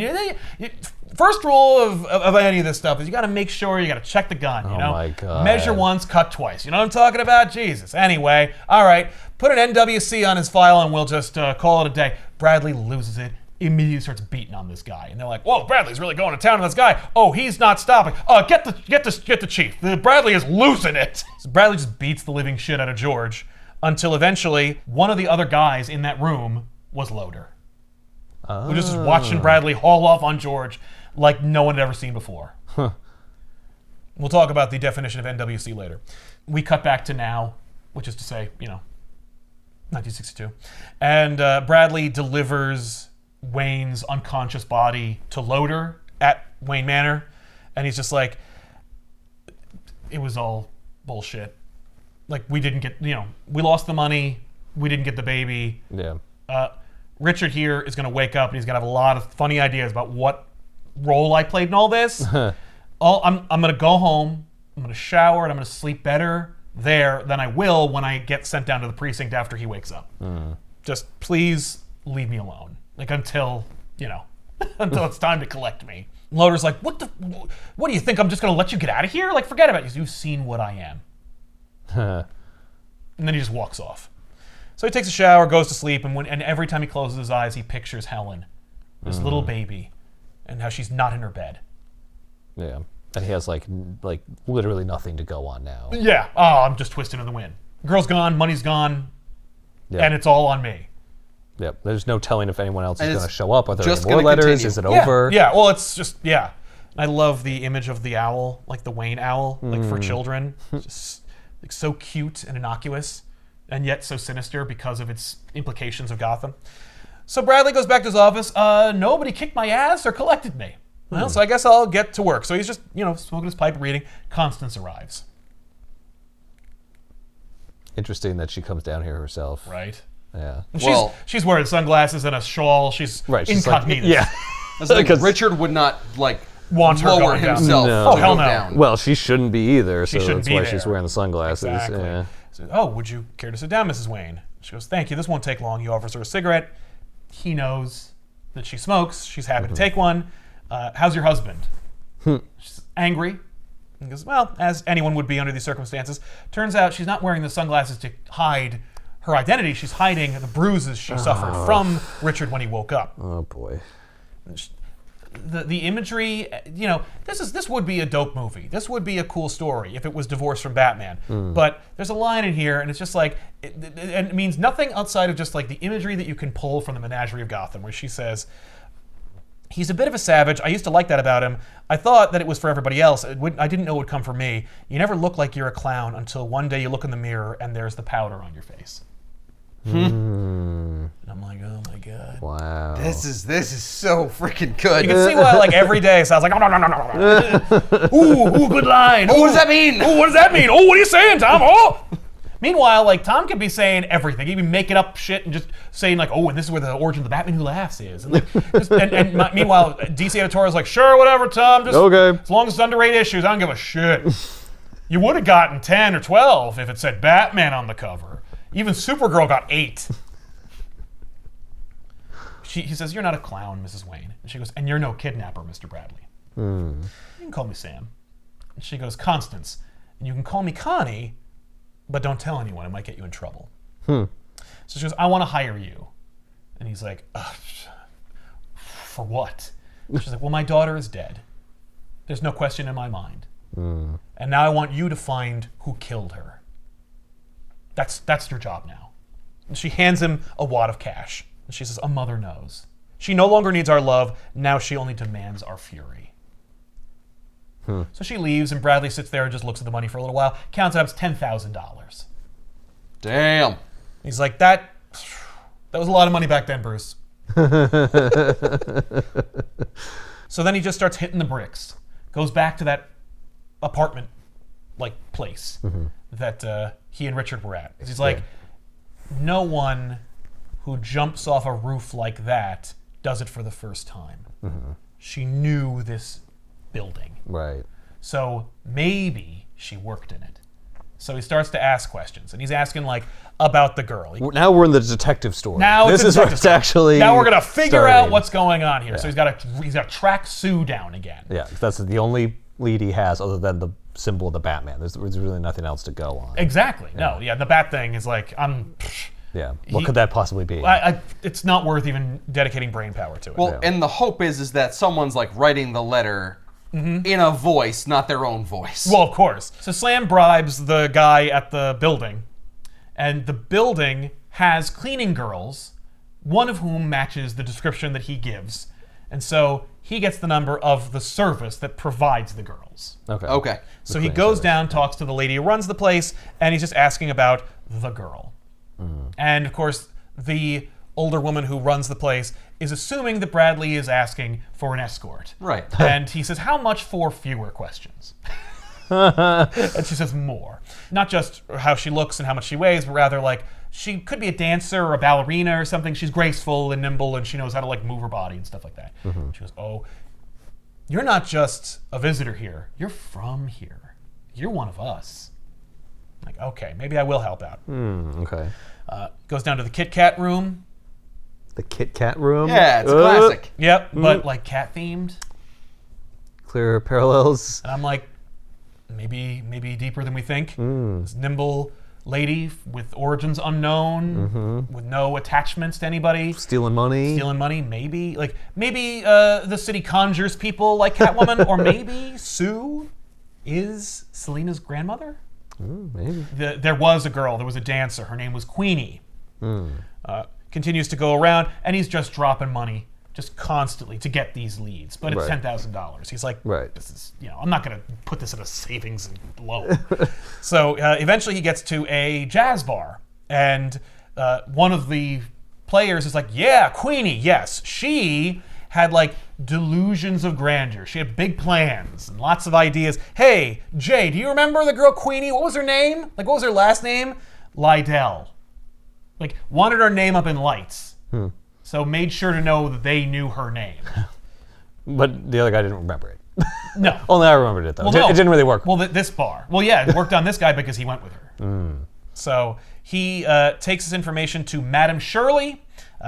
First rule of any of this stuff is you got to make sure you got to check the gun. You know? Oh my God. Measure once, cut twice. You know what I'm talking about? Jesus. Anyway, all right, put an NWC on his file and we'll just call it a day. Bradley loses it. Immediately starts beating on this guy, and they're like, "Whoa, Bradley's really going to town on this guy. Oh, he's not stopping. Get the chief. Bradley is losing it." So Bradley just beats the living shit out of George until eventually one of the other guys in that room was Loader, who just was watching Bradley haul off on George like no one had ever seen before. We'll talk about the definition of NWC later. We cut back to now, which is to say, 1962, and Bradley delivers Wayne's unconscious body to Loader at Wayne Manor, and he's just like, it was all bullshit. Like, we didn't get, we lost the money, we didn't get the baby. Yeah. Richard here is going to wake up and he's going to have a lot of funny ideas about what role I played in all this. I'm going to go home, I'm going to shower, and I'm going to sleep better there than I will when I get sent down to the precinct after he wakes up. Just please leave me alone. Like, until it's time to collect me. Loader's like, what do you think? I'm just going to let you get out of here? Like, forget about it. You've seen what I am. And then he just walks off. So he takes a shower, goes to sleep, and every time he closes his eyes, he pictures Helen, this little baby, and how she's not in her bed. Yeah. And he has like literally nothing to go on now. Yeah. Oh, I'm just twisting in the wind. Girl's gone, money's gone, and it's all on me. Yep. There's no telling if anyone else is going to show up. Are there just any more letters? continue. Is it over? Yeah. Well, it's just I love the image of the owl, like the Wayne owl, like for children. It's just like so cute and innocuous, and yet so sinister because of its implications of Gotham. So Bradley goes back to his office. Nobody kicked my ass or collected me. Well, so I guess I'll get to work. So he's just smoking his pipe, reading. Constance arrives. Interesting that she comes down here herself. Right. Yeah. And she's wearing sunglasses and a shawl. She's incognito. Like, Richard would not want her lower going down. himself. No. Oh, to hell go no. down. Well, she shouldn't be either. So shouldn't that's be why there. she's wearing the sunglasses. Exactly. Yeah. So, would you care to sit down, Mrs. Wayne? She goes, thank you. This won't take long. He offers her a cigarette. He knows that she smokes. She's happy to take one. How's your husband? She's angry. He goes, well, as anyone would be under these circumstances. Turns out she's not wearing the sunglasses to hide her identity. She's hiding the bruises she suffered from Richard when he woke up. Oh boy. The imagery, this would be a dope movie. This would be a cool story if it was divorced from Batman. But there's a line in here, and it's just like, it means nothing outside of just like the imagery that you can pull from the Menagerie of Gotham, where she says, he's a bit of a savage. I used to like that about him. I thought that it was for everybody else. I didn't know it would come from me. You never look like you're a clown until one day you look in the mirror and there's the powder on your face. And I'm like, oh my God. Wow. This is so freaking good. You can see why, like, every day sounds like, no. Ooh, good line. What does that mean? Ooh, what does that mean? Oh, what are you saying, Tom? Oh. Meanwhile, like, Tom could be saying everything. He'd be making up shit and just saying, like, oh, and this is where the origin of the Batman Who Laughs is. And, like, meanwhile, DC editorial's like, sure, whatever, Tom. Just okay. As long as it's under 8 issues, I don't give a shit. You would have gotten 10 or 12 if it said Batman on the cover. Even Supergirl got 8. He says, you're not a clown, Mrs. Wayne. And she goes, and you're no kidnapper, Mr. Bradley. You can call me Sam. And she goes, Constance. And you can call me Connie, but don't tell anyone. It might get you in trouble. So she goes, I want to hire you. And he's like, for what? She's like, well, my daughter is dead. There's no question in my mind. And now I want you to find who killed her. That's your job now. And she hands him a wad of cash. And she says, a mother knows. She no longer needs our love. Now she only demands our fury. So she leaves, and Bradley sits there and just looks at the money for a little while, counts it up, it's $10,000. Damn. He's like, that was a lot of money back then, Bruce. So then he just starts hitting the bricks. Goes back to that apartment, place that he and Richard were at. He's like, no one who jumps off a roof like that does it for the first time. She knew this building. Right. So maybe she worked in it. So he starts to ask questions, and he's asking about the girl. Now we're in the detective story. Now this is where it's actually. Now we're gonna figure starting. out what's going on here. So he's got to track Sue down again. Yeah, that's the only lead he has, other than the symbol of the Batman. There's really nothing else to go on. Exactly. No. Yeah. The Bat thing is Yeah. What could that possibly be? It's not worth even dedicating brain power to it. Well, and the hope is that someone's writing the letter in a voice, not their own voice. Well, of course. So Slam bribes the guy at the building, and the building has cleaning girls, one of whom matches the description that he gives. And so he gets the number of the service that provides the girls. Okay. So he goes down, talks to the lady who runs the place, and he's just asking about the girl. And of course, the older woman who runs the place is assuming that Bradley is asking for an escort. Right. And he says, how much for fewer questions? And she says, more. Not just how she looks and how much she weighs, but rather she could be a dancer or a ballerina or something. She's graceful and nimble, and she knows how to move her body and stuff like that. She goes, oh, you're not just a visitor here. You're from here. You're one of us. Okay, maybe I will help out. Okay. Goes down to the Kit Kat room. The Kit Kat room? Yeah, it's a classic. Yep, but cat themed. Clear parallels. And I'm like, maybe deeper than we think. This nimble lady with origins unknown, with no attachments to anybody. Stealing money. Maybe. Maybe the city conjures people like Catwoman, or maybe Sue is Selina's grandmother? Maybe. There was a girl, there was a dancer, her name was Queenie. Continues to go around, and he's just dropping money just constantly to get these leads. But it's $10,000. He's like, this is, I'm not going to put this in a savings and loan. So eventually he gets to a jazz bar, and one of the players is like, yeah, Queenie, yes. She had delusions of grandeur. She had big plans and lots of ideas. Hey, Jay, do you remember the girl Queenie? What was her name? What was her last name? Lydell. Wanted her name up in lights. So made sure to know that they knew her name. But the other guy didn't remember it. No. Only I remembered it, though. Well, no. It didn't really work. Well, this bar. Well, yeah, it worked on this guy because he went with her. So he takes this information to Madam Shirley.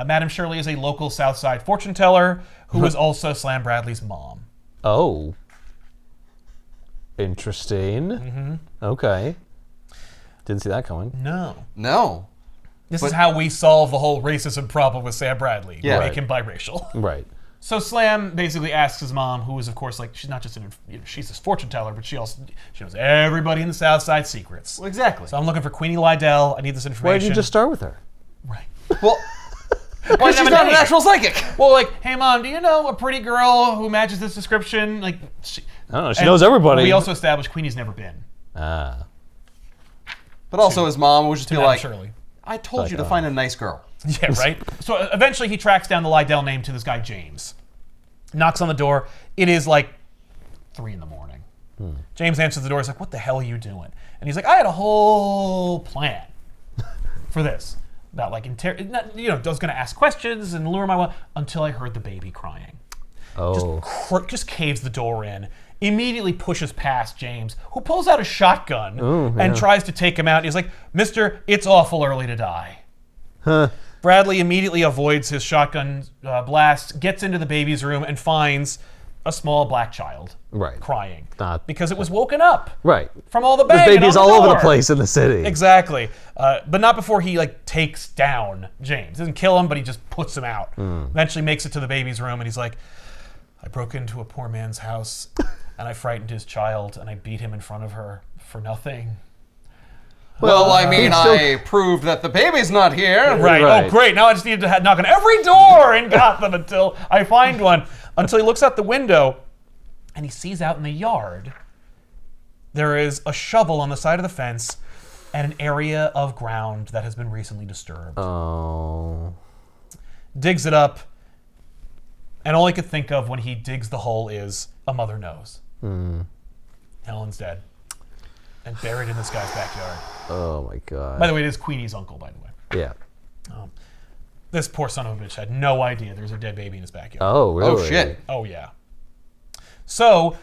Madam Shirley is a local South Side fortune teller who is also Slam Bradley's mom. Oh. Interesting. Okay. Didn't see that coming. No. This is how we solve the whole racism problem with Sam Bradley. Yeah. Make him biracial. Right. So Slam basically asks his mom, who is of course she's not just she's this fortune teller, but she knows everybody in the South Side secrets. Well, exactly. So I'm looking for Queenie Lydell. I need this information. Why did you just start with her? Right. Well, because she's not a natural psychic. Well, hey mom, do you know a pretty girl who matches this description? I don't know. She knows everybody. We also established Queenie's never been. Ah. But also his mom would just be like, Shirley. I told you to find a nice girl. Yeah, right? So eventually he tracks down the Lydell name to this guy, James. Knocks on the door. It is 3 in the morning. James answers the door. He's like, what the hell are you doing? And he's like, I had a whole plan for this. About I was going to ask questions and lure my wife until I heard the baby crying. Oh. Just caves the door in. Immediately pushes past James, who pulls out a shotgun and tries to take him out. He's like, Mister, it's awful early to die. Bradley immediately avoids his shotgun blast, gets into the baby's room, and finds a small black child crying. Because it was woken up from all the banging. There's babies all over the place in the city. Exactly. But not before he takes down James. Doesn't kill him, but he just puts him out. Eventually makes it to the baby's room, and he's like, I broke into a poor man's house, and I frightened his child, and I beat him in front of her for nothing. Well, I proved that the baby's not here. Right. Oh, great. Now I just need to knock on every door in Gotham until I find one. Until he looks out the window, and he sees out in the yard, there is a shovel on the side of the fence and an area of ground that has been recently disturbed. Oh. Digs it up, and all he could think of when he digs the hole is, a mother knows. Helen's dead. and buried in this guy's backyard. Oh my god. By the way, it is Queenie's uncle, by the way. Yeah. This poor son of a bitch had no idea there was a dead baby in his backyard. Oh, really? Oh, shit. Oh, yeah. So,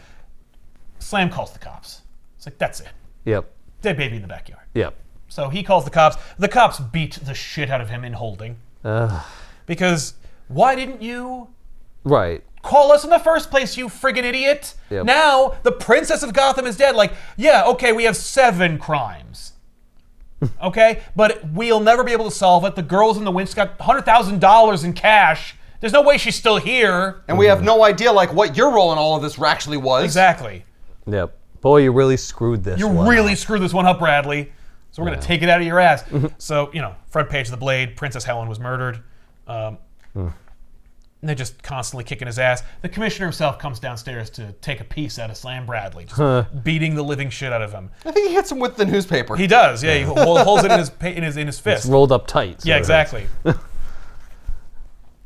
Slam calls the cops. It's like, that's it. Yep. Dead baby in the backyard. Yep. So he calls the cops. The cops beat the shit out of him in holding. Because why didn't you Right. call us in the first place, you friggin' idiot? Yep. Now, the princess of Gotham is dead. Like, yeah, okay, we have 7 crimes. Okay? But we'll never be able to solve it. The girl's in the winch got $100,000 in cash. There's no way she's still here. And we have no idea, like, what your role in all of this actually was. Exactly. Yep. Boy, you really screwed this You one really up. screwed this one up, Bradley. So we're going to take it out of your ass. So, front page of the Blade, Princess Helen was murdered. And they're just constantly kicking his ass. The commissioner himself comes downstairs to take a piece out of Slam Bradley, just beating the living shit out of him. I think he hits him with the newspaper. He does, yeah. He holds it in his fist. It's rolled up tight. Yeah, sort of. exactly.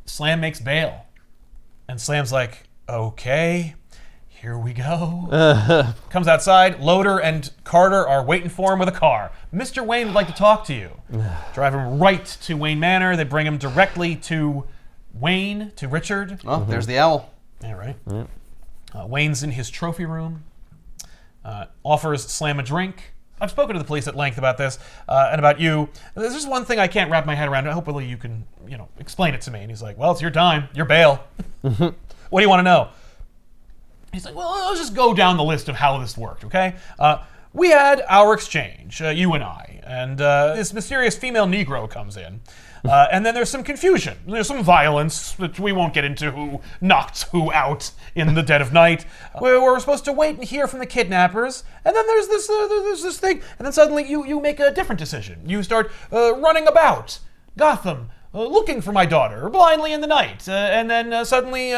Slam makes bail. And Slam's like, okay, here we go. Comes outside. Loader and Carter are waiting for him with a car. Mr. Wayne would like to talk to you. Drive him right to Wayne Manor. They bring him directly to Wayne, to Richard. Oh, there's the owl. Yeah, right. Wayne's in his trophy room. Offers Slam a drink. I've spoken to the police at length about this and about you. There's just one thing I can't wrap my head around. Hopefully you can, explain it to me. And he's like, well, it's your time. Your bail. What do you want to know? He's like, well, let's just go down the list of how this worked, okay? We had our exchange, you and I, and this mysterious female Negro comes in. And then there's some confusion. There's some violence, which we won't get into who knocked who out in the dead of night. We're supposed to wait and hear from the kidnappers, and then there's this thing, and then suddenly you make a different decision. You start running about Gotham, looking for my daughter, blindly in the night, and then suddenly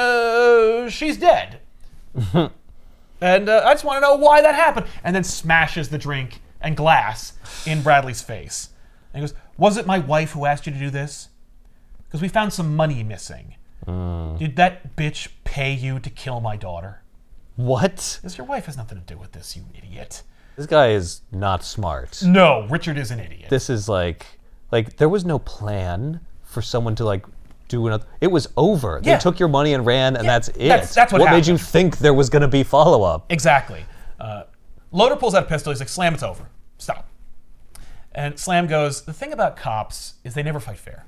she's dead. And I just want to know why that happened. And then smashes the drink and glass in Bradley's face. And he goes, was it my wife who asked you to do this? Because we found some money missing. Did that bitch pay you to kill my daughter? What? Because your wife has nothing to do with this, you idiot. This guy is not smart. No, Richard is an idiot. This is like there was no plan for someone to do another. It was over. Yeah. They took your money and ran, and that's it. That's what made happened. you think there was going to be follow-up? Exactly. Loader pulls out a pistol. He's like, Slam, it's over. Stop. And Slam goes, the thing about cops is they never fight fair.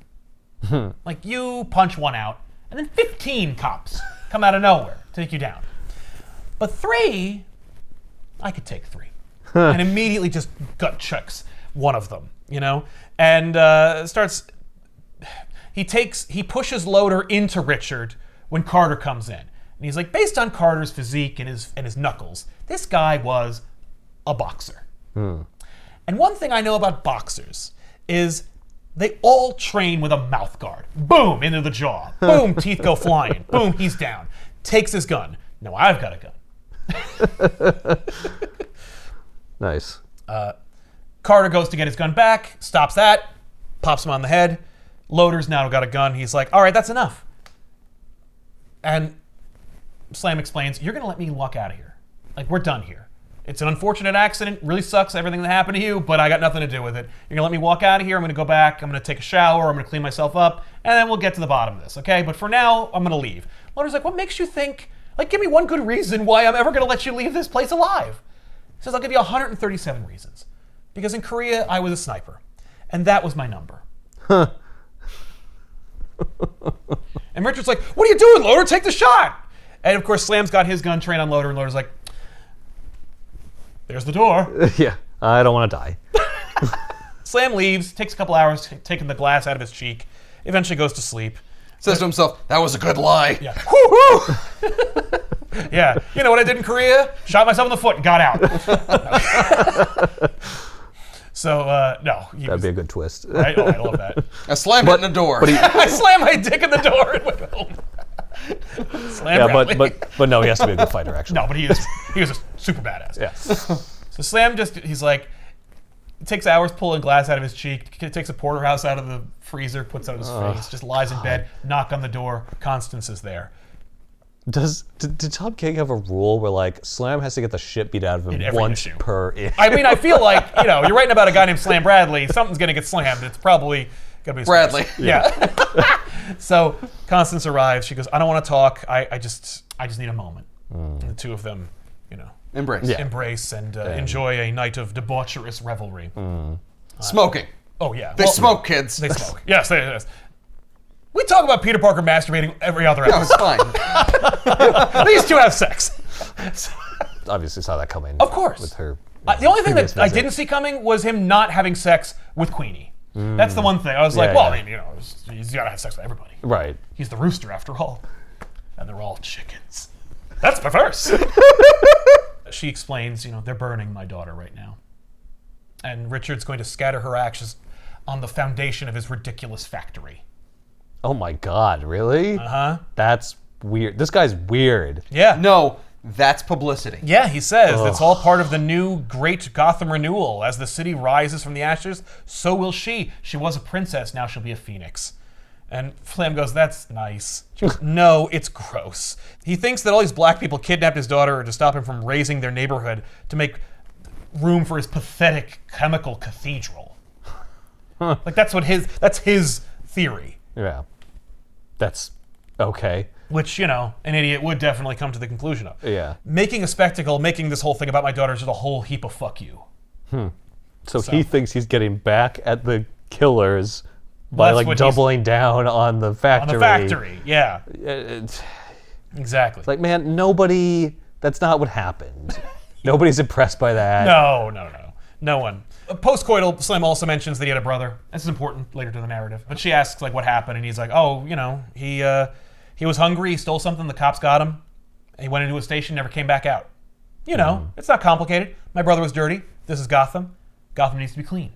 Like, you punch one out, and then 15 cops come out of nowhere to take you down. But 3, I could take 3. And immediately just gut checks one of them, And starts... He pushes Loader into Richard when Carter comes in. And he's like, based on Carter's physique and his knuckles, this guy was a boxer. And one thing I know about boxers is they all train with a mouth guard. Boom, into the jaw. Boom, teeth go flying. Boom, he's down. Takes his gun. Now I've got a gun. Nice. Carter goes to get his gun back, stops that, pops him on the head. Loader's now got a gun. He's like, all right, that's enough. And Slam explains, you're going to let me walk out of here. Like, we're done here. It's an unfortunate accident. Really sucks, everything that happened to you, but I got nothing to do with it. You're going to let me walk out of here. I'm going to go back. I'm going to take a shower. I'm going to clean myself up. And then we'll get to the bottom of this, okay? But for now, I'm going to leave. Loader's like, what makes you think... give me one good reason why I'm ever going to let you leave this place alive. He says, I'll give you 137 reasons. Because in Korea, I was a sniper. And that was my number. And Richard's like, what are you doing, Loader? Take the shot. And of course, Slam's got his gun trained on Loader, and Loader's like, there's the door. Yeah, I don't want to die. Slam leaves, takes a couple hours taking the glass out of his cheek, eventually goes to sleep. Says to himself, that was a good lie. Yeah. Woo-hoo! Yeah. You know what I did in Korea? Shot myself in the foot and got out. So, no. That'd be a good twist. Right? Oh, I love that. I slammed it in the door. I slammed my dick in the door and went home. Slam Bradley. but no, he has to be a good fighter, actually. No, but he was a super badass. Yeah. So Slam he's like, it takes hours pulling glass out of his cheek, takes a porterhouse out of the freezer, puts it on his face, just lies in bed, knock on the door. Constance is there. Did Tom King have a rule where like Slam has to get the shit beat out of him every once issue. per issue? I mean, I feel like, you're writing about a guy named Slam Bradley. Something's going to get slammed. It's probably going to be Bradley. Yeah. So Constance arrives. She goes, I don't want to talk. I just need a moment. And the two of them, Embrace. Yeah. embrace and enjoy a night of debaucherous revelry. Smoking. Oh, yeah. They smoke, kids. They smoke. Yes. We talk about Peter Parker masturbating every other No, episode. it's fine. These two have sex. Obviously saw that coming. Of course. With her. The only thing that previous I visit. didn't see coming was him not having sex with Queenie. That's the one thing. I was like, Yeah, well, yeah. I mean, he's got to have sex with everybody. Right. He's the rooster after all. And they're all chickens. That's perverse. She explains, they're burning my daughter right now. And Richard's going to scatter her ashes on the foundation of his ridiculous factory. Oh my God! Really? Uh-huh. That's weird. This guy's weird. Yeah. No, that's publicity. Yeah, he says it's all part of the new great Gotham renewal. As the city rises from the ashes, so will she. She was a princess, now she'll be a phoenix. And Flam goes, that's nice. She goes, no, it's gross. He thinks that all these black people kidnapped his daughter to stop him from raising their neighborhood to make room for his pathetic chemical cathedral. Like that's his theory. Yeah. That's okay. Which, an idiot would definitely come to the conclusion of. Yeah. Making a spectacle, making this whole thing about my daughter is just a whole heap of fuck you. So he thinks he's getting back at the killers by That's like what he's- doubling down on the On factory. the factory, yeah. It's Exactly. like, man, that's not what happened. Nobody's impressed by that. No one. Post-coital, Slim also mentions that he had a brother. This is important later to the narrative. But she asks, like, what happened, and he's like, oh, he was hungry, he stole something, the cops got him, and he went into a station, never came back out. It's not complicated. My brother was dirty. This is Gotham. Gotham needs to be clean.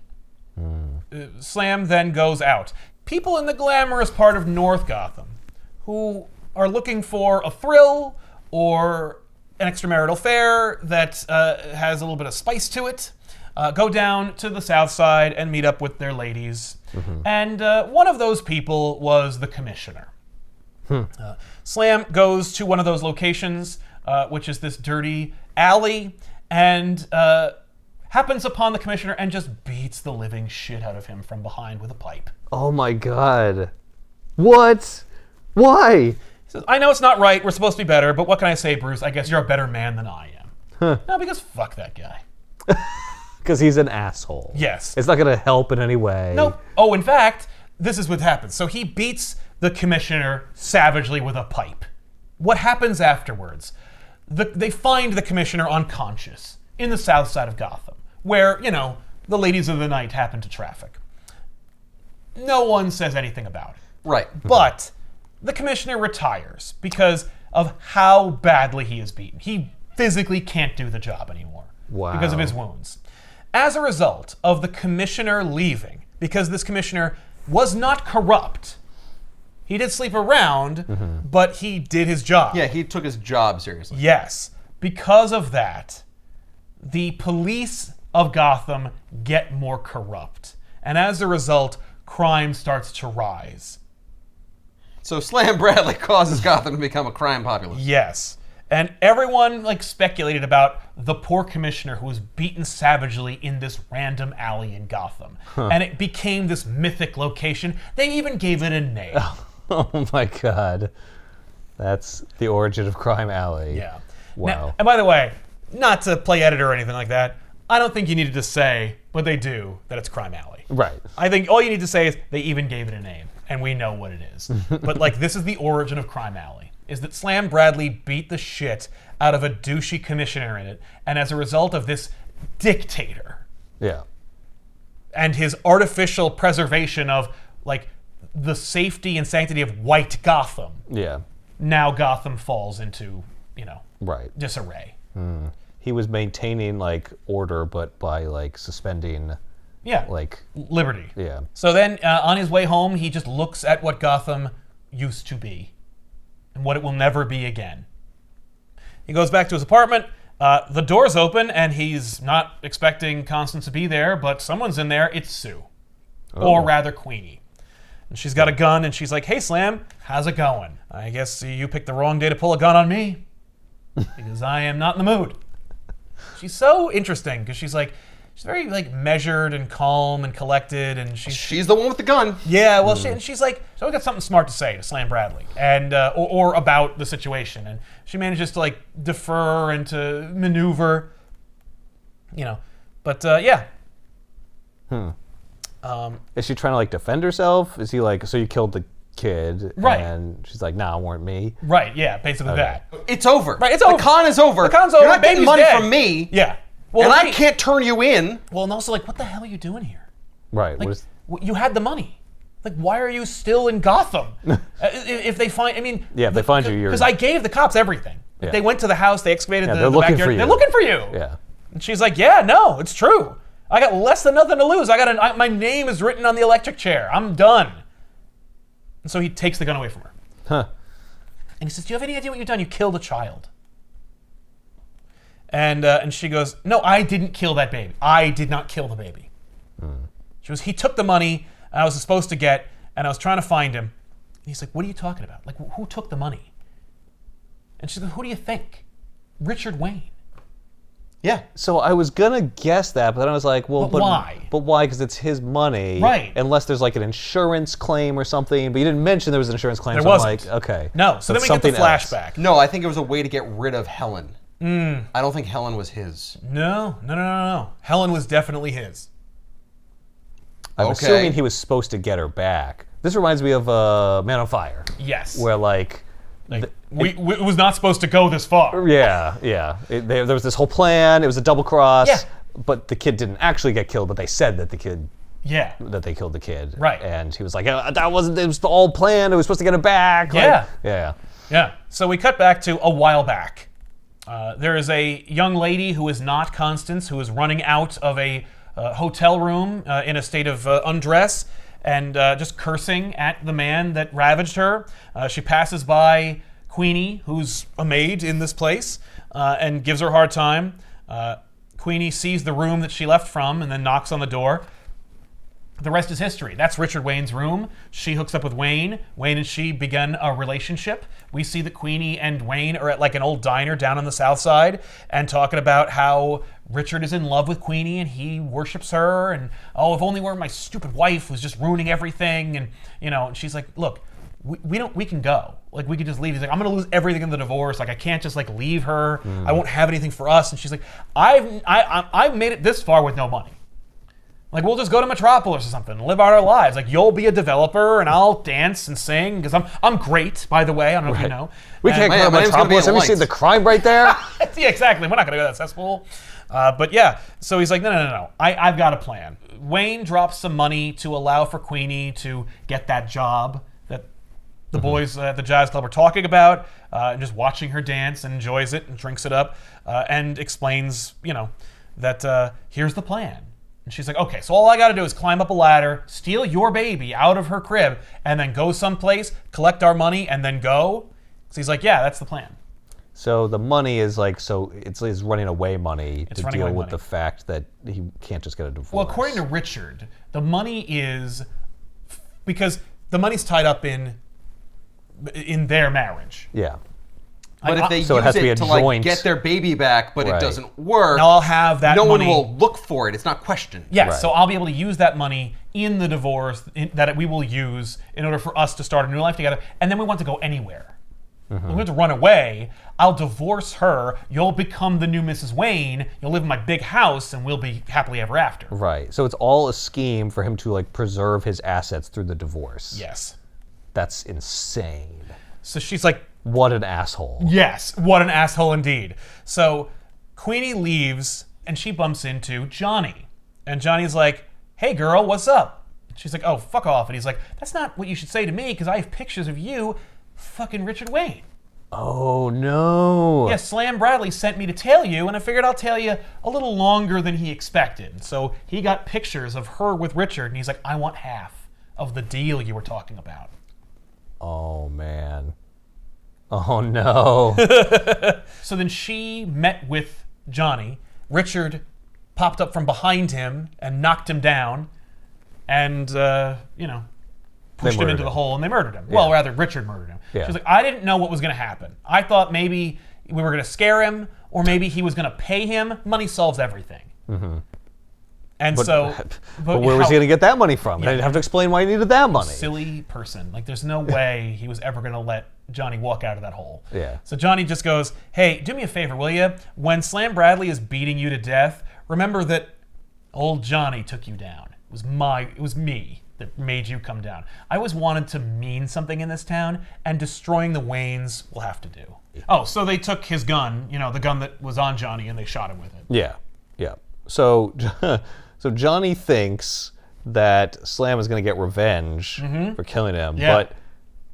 Slam then goes out. People in the glamorous part of North Gotham who are looking for a thrill or an extramarital affair that has a little bit of spice to it, go down to the south side and meet up with their ladies. And one of those people was the commissioner. Slam goes to one of those locations, which is this dirty alley, and happens upon the commissioner and just beats the living shit out of him from behind with a pipe. Oh my God. What? Why? He says, I know it's not right, we're supposed to be better, but what can I say, Bruce? I guess you're a better man than I am. No, because fuck that guy. Because he's an asshole. Yes. It's not going to help in any way. Nope. Oh, in fact, this is what happens. So he beats the commissioner savagely with a pipe. What happens afterwards? They find the commissioner unconscious in the south side of Gotham, where, the ladies of the night happen to traffic. No one says anything about it. Right. But the commissioner retires because of how badly he is beaten. He physically can't do the job anymore because of his wounds. As a result of the commissioner leaving, because this commissioner was not corrupt, he did sleep around, but he did his job. Yeah, he took his job seriously. Yes. Because of that, the police of Gotham get more corrupt. And as a result, crime starts to rise. So Slam Bradley causes Gotham to become a crime populace. Yes. And everyone speculated about the poor commissioner who was beaten savagely in this random alley in Gotham. And it became this mythic location. They even gave it a name. Oh my God. That's the origin of Crime Alley. Yeah. Wow. Now, and by the way, not to play editor or anything like that, I don't think you needed to say, but they do, that it's Crime Alley. Right. I think all you need to say is they even gave it a name, and we know what it is. But this is the origin of Crime Alley, is that Slam Bradley beat the shit out of a douchey commissioner in it, and as a result of this dictator Yeah. and his artificial preservation of the safety and sanctity of white Gotham, Yeah. now Gotham falls into, Right. disarray. He was maintaining order, but by suspending Yeah. Liberty. yeah. So then, on his way home, he just looks at what Gotham used to be and what it will never be again. He goes back to his apartment. The door's open, and he's not expecting Constance to be there, but someone's in there. It's Sue. Or rather, Queenie. And she's got a gun, and she's like, "Hey, Slam, how's it going? I guess you picked the wrong day to pull a gun on me because I am not in the mood." She's so interesting because she's very like measured and calm and collected, and She's the one with the gun. yeah. Well, she's like, she's always got something smart to say to Slam Bradley, and or about the situation, and she manages to like defer and to maneuver, But yeah. Is she trying to like defend herself? Is he like, so you killed the kid? Right. And she's like, nah, it weren't me. Right. Yeah. Basically that. It's over. Right. It's over. The con is over. The con's You're over. not getting Baby's money dead. from me. Yeah. Well, And I can't turn you in. Well, and also like, what the hell are you doing here? Right. Like, you had the money. Like, why are you still in Gotham? If they find, Yeah, if they find you, you're... Because I gave the cops everything. Yeah. They went to the house, they excavated the they're looking backyard. for you. They're looking for you. Yeah. And she's like, yeah, no, it's true. I got less than nothing to lose. My name is written on the electric chair. I'm done. And so he takes the gun away from her. Huh. And he says, do you have any idea what you've done? You killed a child. And she goes, no, I didn't kill that baby. I did not kill the baby. She goes, he took the money I was supposed to get, and I was trying to find him. And he's like, what are you talking about? Like, who took the money? And she's like, who do you think? Richard Wayne. Yeah. So I was gonna guess that, but then I was like, well, But why? But why? Because it's his money, Right. Unless there's like an insurance claim or something. But you didn't mention there was an insurance claim. There so wasn't. I'm like, okay. No, so then we get the flashback. No, I think it was a way to get rid of Helen. I don't think Helen was his. No. Helen was definitely his. I'm Okay. assuming he was supposed to get her back. This reminds me of Man on Fire. Yes. Where like it was not supposed to go this far. yeah. There was this whole plan. It was a double cross. Yeah. But the kid didn't actually get killed. But they said that Yeah. that they killed the kid. Right. And he was like, that wasn't. It was all planned. It was supposed to get her back. Yeah. Yeah. Yeah. So we cut back to a while back. There is a young lady who is not Constance, who is running out of a hotel room in a state of undress and just cursing at the man that ravaged her. She passes by Queenie, who's a maid in this place, and gives her a hard time. Queenie sees the room that she left from and then knocks on the door. The rest is history. That's Richard Wayne's room. She hooks up with Wayne. Wayne and she begin a relationship. We see that Queenie and Wayne are at like an old diner down on the south side and talking about how Richard is in love with Queenie and he worships her and, oh, if only my stupid wife was just ruining everything. And, and she's like, look, we can go. Like, we could just leave. He's like, I'm going to lose everything in the divorce. Like, I can't just like leave her. I won't have anything for us. And she's like, I've made it this far with no money. Like, we'll just go to Metropolis or something and live out our lives. Like, you'll be a developer and I'll dance and sing because I'm great, by the way. I don't know if you know. We can't go to my name's gonna be Metropolis. in Have you seen lights. the crime right there? Yeah, exactly. We're not going to go to that cesspool. But yeah, so he's like, no. I've got a plan. Wayne drops some money to allow for Queenie to get that job that the boys at the jazz club are talking about, and just watching her dance and enjoys it and drinks it up, and explains, that here's the plan. And she's like, okay, so all I got to do is climb up a ladder, steal your baby out of her crib, and then go someplace, collect our money, and then go. So he's like, yeah, that's the plan. So the money is like, it's running away money to running deal away with money. the fact that he can't just get a divorce. Well, according to Richard, the money is because the money's tied up in their marriage. Yeah. But if they So it has use to be it a to like joint- get their baby back, but Right. it doesn't work, Now I'll have that no money. one will look for it. It's not questioned. Yes, Right. so I'll be able to use that money in the divorce that we will use in order for us to start a new life together. And then we want to go anywhere. We want to run away. I'll divorce her. You'll become the new Mrs. Wayne. You'll live in my big house, and we'll be happily ever after. Right. So it's all a scheme for him to like preserve his assets through the divorce. Yes. That's insane. So she's like, What an asshole. yes, what an asshole indeed. So Queenie leaves, and she bumps into Johnny. And Johnny's like, hey, girl, what's up? She's like, oh, fuck off. And he's like, that's not what you should say to me, because I have pictures of you fucking Richard Wayne. Oh no. Yeah, Slam Bradley sent me to tell you, and I figured I'll tell you a little longer than he expected. So he got pictures of her with Richard, and he's like, I want half of the deal you were talking about. Oh man. Oh no. So then she met with Johnny. Richard popped up from behind him and knocked him down. And, pushed him murdered into the him. hole and they murdered him. Well, rather, Richard murdered him. Yeah. She's like, I didn't know what was going to happen. I thought maybe we were going to scare him, or maybe he was going to pay him. Money solves everything. Mm-hmm. And But where was he going to get that money from? I didn't have to explain why he needed that money. Silly person. Like, there's no way he was ever going to let Johnny walk out of that hole. Yeah. So Johnny just goes, hey, do me a favor, will you? When Slam Bradley is beating you to death, remember that old Johnny took you down. It was me that made you come down. I always wanted to mean something in this town, and destroying the Waynes will have to do. Oh, so they took his gun, the gun that was on Johnny, and they shot him with it. Yeah. So Johnny thinks that Slam is going to get revenge for killing him, but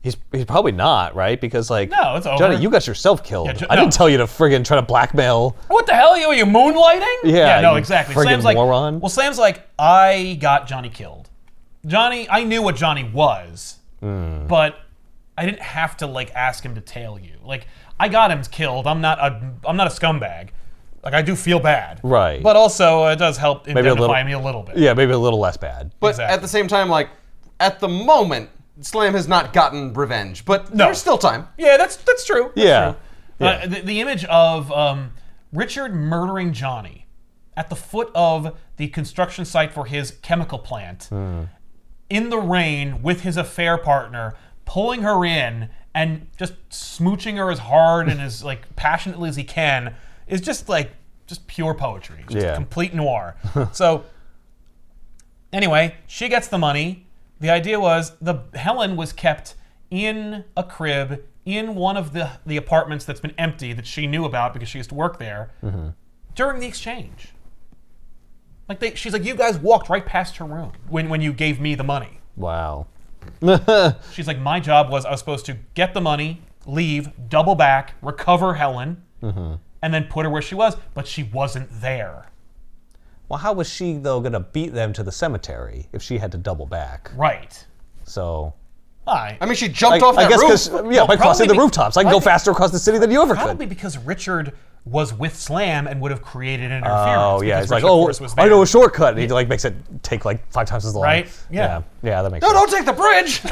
he's probably not, right? Because no, it's over. Johnny, you got yourself killed. Yeah, I didn't tell you to friggin' try to blackmail. What the hell are you? Are you moonlighting? Yeah, no, you exactly. friggin' Slam's like, moron. well, Slam's like, I got Johnny killed. I knew what Johnny was, but I didn't have to ask him to tail you. I got him killed. I'm not a scumbag. I do feel bad. Right. But also, it does help indemnify me a little bit. Yeah, maybe a little less bad. But at the same time, at the moment, Slam has not gotten revenge. But there's still time. Yeah, that's true. Yeah. True. The image of Richard murdering Johnny at the foot of the construction site for his chemical plant, in the rain with his affair partner, pulling her in and just smooching her as hard and as passionately as he can, is just pure poetry. Just complete noir. So anyway, she gets the money. The idea was Helen was kept in a crib in one of the apartments that's been empty that she knew about because she used to work there during the exchange. She's like, you guys walked right past her room when you gave me the money. Wow. She's like, my job was I was supposed to get the money, leave, double back, recover Helen, and then put her where she was, but she wasn't there. Well, how was she, though, going to beat them to the cemetery if she had to double back? Right. So... I mean, she jumped off that roof. By crossing the rooftops. I can go faster across the city than you ever could. Probably because Richard was with Slam and would have created interference. Oh, yeah. He's like, I I know a shortcut. And he makes it take 5 times as long. Right? Yeah. Yeah, that makes No, sense. don't take the bridge.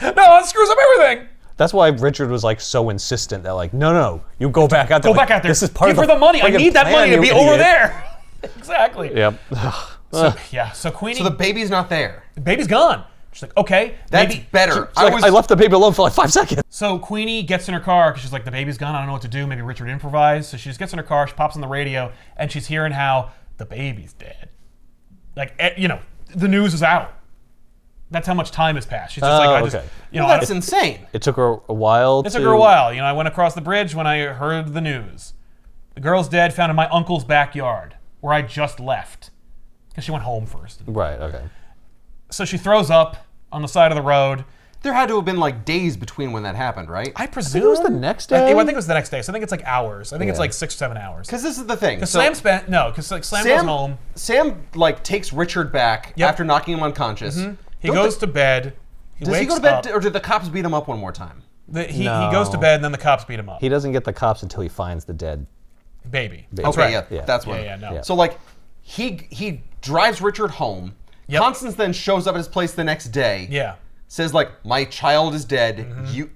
No, that screws up everything. That's why Richard was so insistent that no, you go back out there. Go back out there. This is part Give of her the money. I need that money to be over there. Exactly. Yep. So Queenie. So the baby's not there. The baby's gone. She's like, okay, That's maybe better. I left the baby alone for 5 seconds. So Queenie gets in her car because she's like, the baby's gone. I don't know what to do. Maybe Richard improvised. So she just gets in her car. She pops on the radio and she's hearing how the baby's dead. The news is out. That's how much time has passed. She's just okay. That's insane. It took her a while. It took her a while. I went across the bridge when I heard the news. The girl's dead, found in my uncle's backyard where I just left because she went home first. Right. Okay. So she throws up on the side of the road. There had to have been days between when that happened, right? I presume it was the next day. I think it was the next day. So I think it's hours. I think it's 6 or 7 hours. Because this is the thing. Because Slam goes home. Sam takes Richard back after knocking him unconscious. He goes to bed. Does he go to bed, or did the cops beat him up one more time? He goes to bed and then the cops beat him up. He doesn't get the cops until he finds the dead baby. That's right. Yeah, that's what. Yeah. So he drives Richard home. Yep. Constance then shows up at his place the next day. Yeah. Says my child is dead.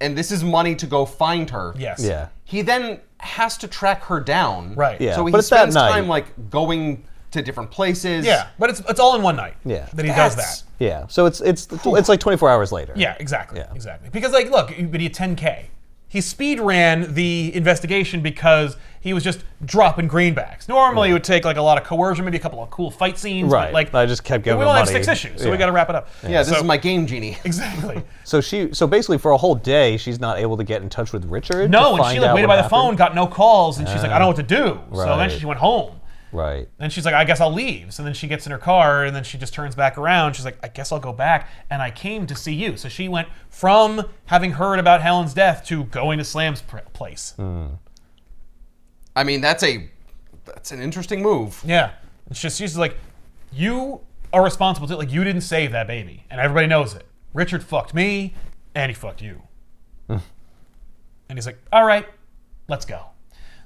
And this is money to go find her. Yes. Yeah. He then has to track her down. Right. Yeah. So he But it's that spends time going to different places. Yeah, but it's all in one night. Yeah. That he does that. Yeah. So it's 24 hours later. Yeah, exactly. Yeah. Exactly. Because look, but he had 10K. He speed ran the investigation because he was just dropping greenbacks. Normally it would take a lot of coercion, maybe a couple of cool fight scenes. Right. But I just kept giving we him only have money. 6 issues, so we got to wrap it up. Yeah, this is my game genie. Exactly. So basically for a whole day she's not able to get in touch with Richard. No, to and she find out waited what by the happened? phone, got no calls, and she's like, I don't know what to do. So Right. eventually she went home. Right. Then she's like, I guess I'll leave. So then she gets in her car, and then she just turns back around. She's like, I guess I'll go back, and I came to see you. So she went from having heard about Helen's death to going to Slam's place. I mean, that's an interesting move. Yeah. And she's like, you are responsible to you didn't save that baby, and everybody knows it. Richard fucked me, and he fucked you. And he's like, all right, let's go.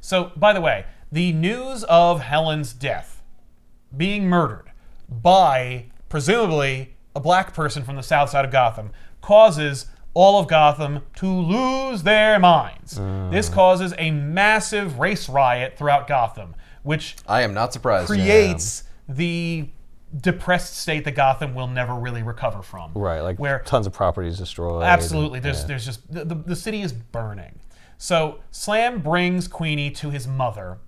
So, by the way, the news of Helen's death, being murdered by, presumably, a black person from the south side of Gotham, causes all of Gotham to lose their minds. This causes a massive race riot throughout Gotham, which I am not surprised. creates the depressed state that Gotham will never really recover from. Right, like where tons of properties destroyed. absolutely, there's just the city is burning. So Slam brings Queenie to his mother,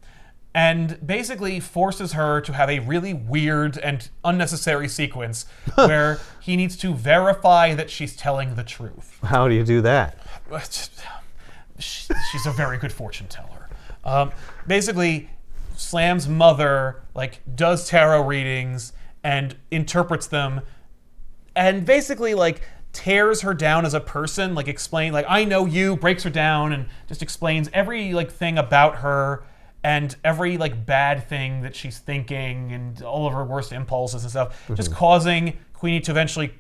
and basically forces her to have a really weird and unnecessary sequence where he needs to verify that she's telling the truth. How do you do that? She's a very good fortune teller. Basically, Slam's mother does tarot readings and interprets them, and basically tears her down as a person, explain I know you, breaks her down and just explains every thing about her and every bad thing that she's thinking and all of her worst impulses and stuff, just causing Queenie to eventually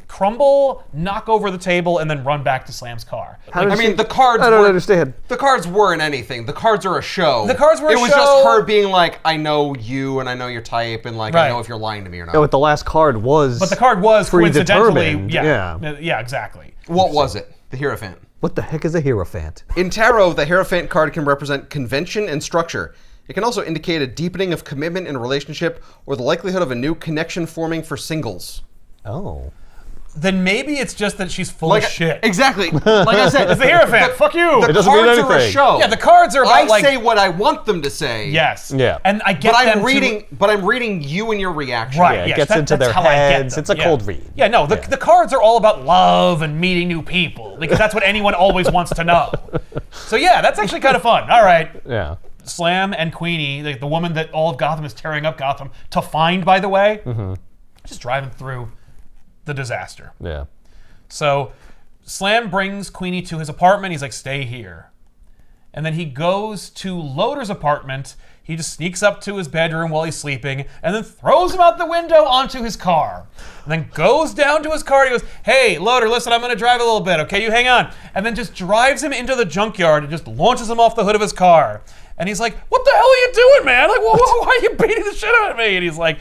crumble, knock over the table, and then run back to Slam's car. The cards. I don't understand. The cards weren't anything. The cards are a show. The cards were a show. It was just her being I know you and I know your type and I know if you're lying to me or not. No, but the last card was. But the card was coincidentally. predetermined. Yeah, exactly. What was it? The Hierophant. What the heck is a Hierophant? In tarot, the Hierophant card can represent convention and structure. It can also indicate a deepening of commitment in a relationship or the likelihood of a new connection forming for singles. Oh. Then maybe it's just that she's full of shit. Exactly. Like I said, It's the Hierophant. Fuck you. The It doesn't mean cards are a anything. show. Yeah, the cards are about I say what I want them to say. Yes. Yeah. And I get But them I'm reading you and your reaction. Right. Yeah, it yes, gets into that's their how I get heads. them. It's a cold read. Yeah, no, the cards are all about love and meeting new people because that's what anyone always wants to know. So yeah, that's actually kind of fun. All right. Yeah. Slam and Queenie, the woman that all of Gotham is tearing up Gotham to find, by the way, just driving through the disaster. Yeah. So Slam brings Queenie to his apartment. He's like, stay here. And then he goes to Loader's apartment. He just sneaks up to his bedroom while he's sleeping and then throws him out the window onto his car. And then goes down to his car and he goes, hey, Loader, listen, I'm going to drive a little bit, okay? You hang on. And then just drives him into the junkyard and just launches him off the hood of his car. And he's like, what the hell are you doing, man? Why are you beating the shit out of me? And he's like,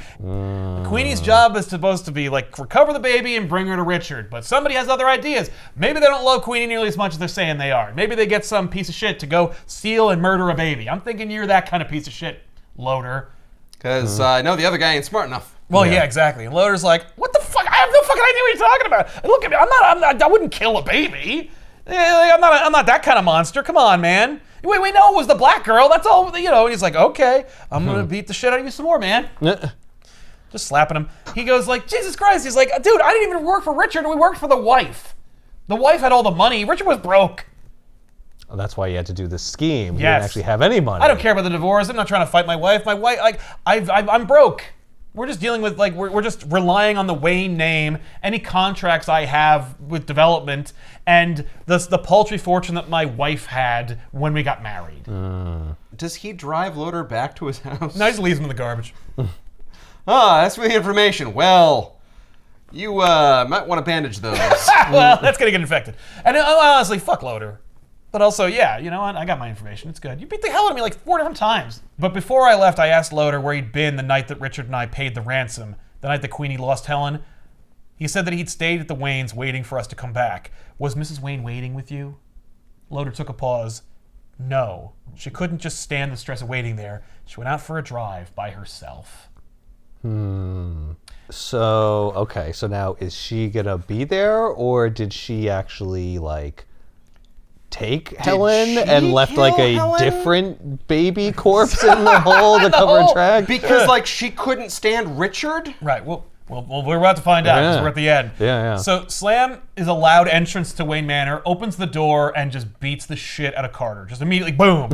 Queenie's job is supposed to be recover the baby and bring her to Richard. But somebody has other ideas. Maybe they don't love Queenie nearly as much as they're saying they are. Maybe they get some piece of shit to go steal and murder a baby. I'm thinking you're that kind of piece of shit, Loader. Because I know the other guy ain't smart enough. Well, yeah, exactly. And Loader's like, what the fuck? I have no fucking idea what you're talking about. And look at me. I wouldn't kill a baby. I'm not that kind of monster. Come on, man. We know it was the black girl. That's all, And he's like, okay, I'm going to beat the shit out of you some more, man. Just slapping him. He goes Jesus Christ. He's like, dude, I didn't even work for Richard. We worked for the wife. The wife had all the money. Richard was broke. Well, that's why you had to do this scheme. You Yes. didn't actually have any money. I don't care about the divorce. I'm not trying to fight my wife. My wife, I'm broke. We're just dealing with, we're just relying on the Wayne name, any contracts I have with development, and the paltry fortune that my wife had when we got married. Does he drive Loader back to his house? No, he just leaves him in the garbage. That's for the information. Well, you might want to bandage those. Well, that's going to get infected. And honestly, fuck Loader. But also, yeah, you know what? I got my information. It's good. You beat the hell out of me 4 different times. But before I left, I asked Loader where he'd been the night that Richard and I paid the ransom, the night that Queenie lost Helen. He said that he'd stayed at the Waynes waiting for us to come back. Was Mrs. Wayne waiting with you? Loader took a pause. No, she couldn't just stand the stress of waiting there. She went out for a drive by herself. So, okay, so now is she going to be there, or did she actually, take Helen and left kill Helen? different baby corpse in the hole to cover a track? Because she couldn't stand Richard? Right, well, we're about to find out because we're at the end. Yeah. So Slam is allowed entrance to Wayne Manor, opens the door, and just beats the shit out of Carter. Just immediately, boom,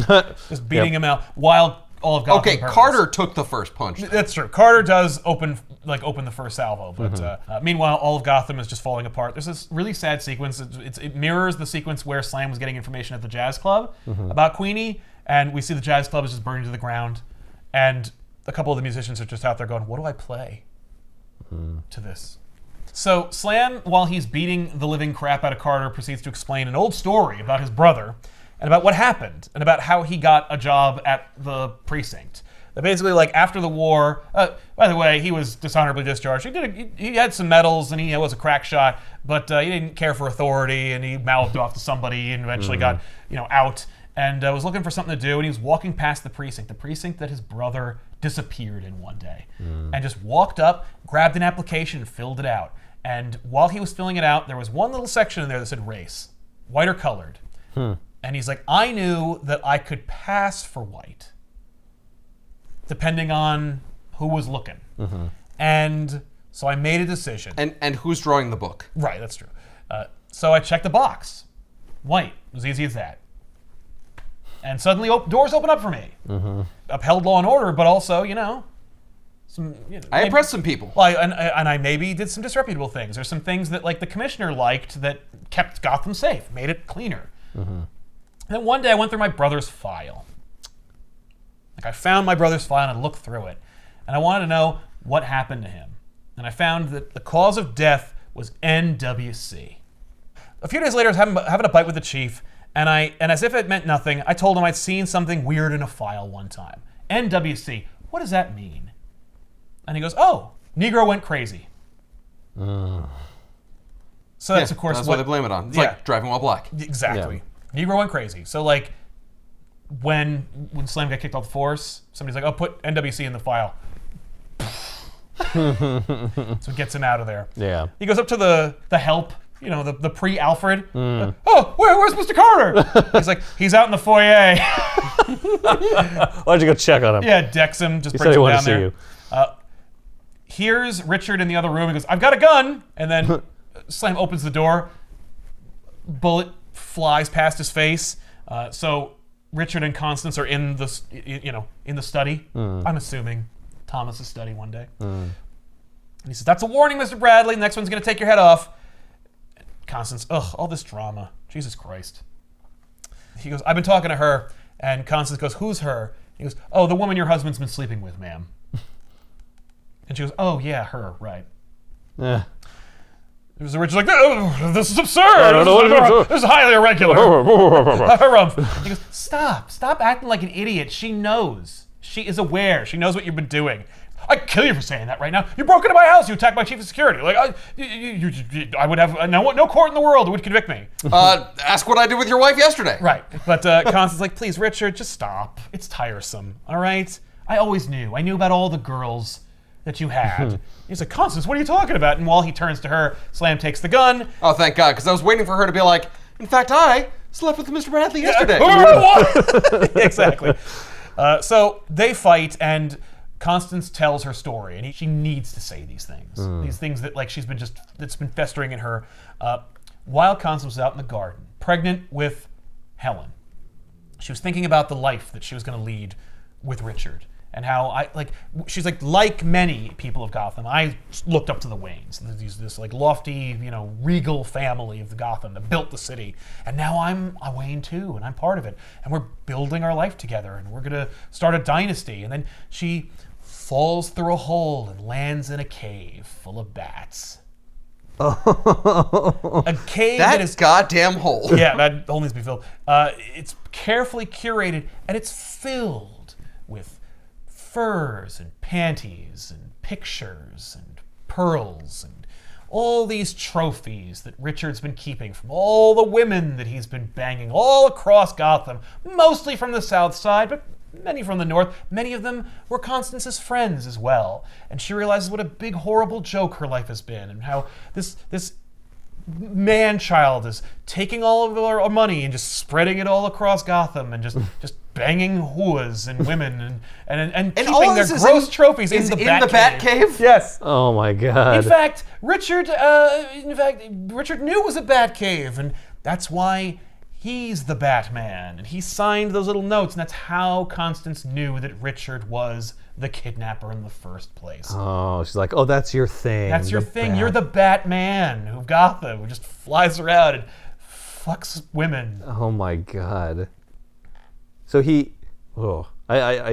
just beating him out while all of Gotham Okay, burns. Carter took the first punch. That's true. Carter does open the first salvo, but meanwhile, all of Gotham is just falling apart. There's this really sad sequence. It mirrors the sequence where Slam was getting information at the jazz club about Queenie, and we see the jazz club is just burning to the ground, and a couple of the musicians are just out there going, "What do I play to this?" So Slam, while he's beating the living crap out of Carter, proceeds to explain an old story about his brother and about what happened and about how he got a job at the precinct. That basically, like, after the war, by the way, he was dishonorably discharged. He had some medals and he was a crack shot, but he didn't care for authority and he mouthed off to somebody and eventually got, out and was looking for something to do. And he was walking past the precinct that his brother disappeared in one day, and just walked up, grabbed an application, and filled it out. And while he was filling it out, there was one little section in there that said race, white or colored. And he's like, I knew that I could pass for white, depending on who was looking. And so I made a decision. And who's drawing the book? Right, that's true. So I checked the box. White. It was easy as that. And suddenly doors open up for me. Upheld law and order, but also, some. I impressed some people. Well, and I maybe did some disreputable things. There's some things that, like, the commissioner liked that kept Gotham safe, made it cleaner. And then one day I went through my brother's file. Like, I found my brother's file and I looked through it. And I wanted to know what happened to him. And I found that the cause of death was NWC. A few days later, I was having a bite with the chief, and as if it meant nothing, I told him I'd seen something weird in a file one time. NWC, what does that mean? And he goes, oh, Negro went crazy. So that's, of course, that's what they blame it on. It's like driving while black. Exactly. Yeah. Negro went crazy. So, like, when Slam got kicked off the force, somebody's like, oh, put NWC in the file. So it gets him out of there. Yeah. He goes up to the help, the pre-Alfred. Oh, where's Mr. Carter? He's like, he's out in the foyer. Why'd you go check on him? Yeah, decks him, just He brings said he him wanted down to see there. you. Here's Richard in the other room. He goes, I've got a gun. And then Slam opens the door. Bullet flies past his face. So Richard and Constance are in the study. I'm assuming Thomas's study one day. And he says, that's a warning, Mr. Bradley. The next one's going to take your head off. Constance, all this drama. Jesus Christ. He goes, I've been talking to her. And Constance goes, who's her? He goes, oh, the woman your husband's been sleeping with, ma'am. And she goes, oh, yeah, her, right. Yeah. Richard's like, oh, this is absurd. This is highly irregular. He goes, stop acting like an idiot. She knows. She is aware. She knows what you've been doing. I'd kill you for saying that right now. You broke into my house. You attacked my chief of security. Like, I would have no court in the world that would convict me. Ask what I did with your wife yesterday. Right. But Constance's like, please, Richard, just stop. It's tiresome. All right? I always knew. I knew about all the girls that you had. He's like, Constance, what are you talking about? And while he turns to her, Slam takes the gun. Oh, thank God, because I was waiting for her to be like, in fact, I slept with Mr. Bradley yesterday. Exactly. So they fight, and Constance tells her story, and she needs to say these things. These things that, like, that's been festering in her. While Constance was out in the garden, pregnant with Helen, she was thinking about the life that she was going to lead with Richard. And how she's like many people of Gotham, I looked up to the Waynes. This like lofty, regal family of the Gotham that built the city. And now I'm a Wayne too, and I'm part of it. And we're building our life together, and we're gonna start a dynasty. And then she falls through a hole and lands in a cave full of bats. A cave that is goddamn hole. Yeah, that hole needs to be filled. It's carefully curated, and it's filled with furs and panties and pictures and pearls and all these trophies that Richard's been keeping from all the women that he's been banging all across Gotham, mostly from the south side, but many from the north. Many of them were Constance's friends as well. And she realizes what a big, horrible joke her life has been, and how this man-child is taking all of our money and just spreading it all across Gotham and just banging whoas and women and keeping their gross trophies in the Batcave. Yes. Oh my God. In fact, Richard knew it was a Batcave, and that's why he's the Batman, and he signed those little notes, and that's how Constance knew that Richard was the kidnapper in the first place. Oh, she's like, oh, that's your thing. That's your thing. You're the Batman of Gotham who just flies around and fucks women. Oh my God. So I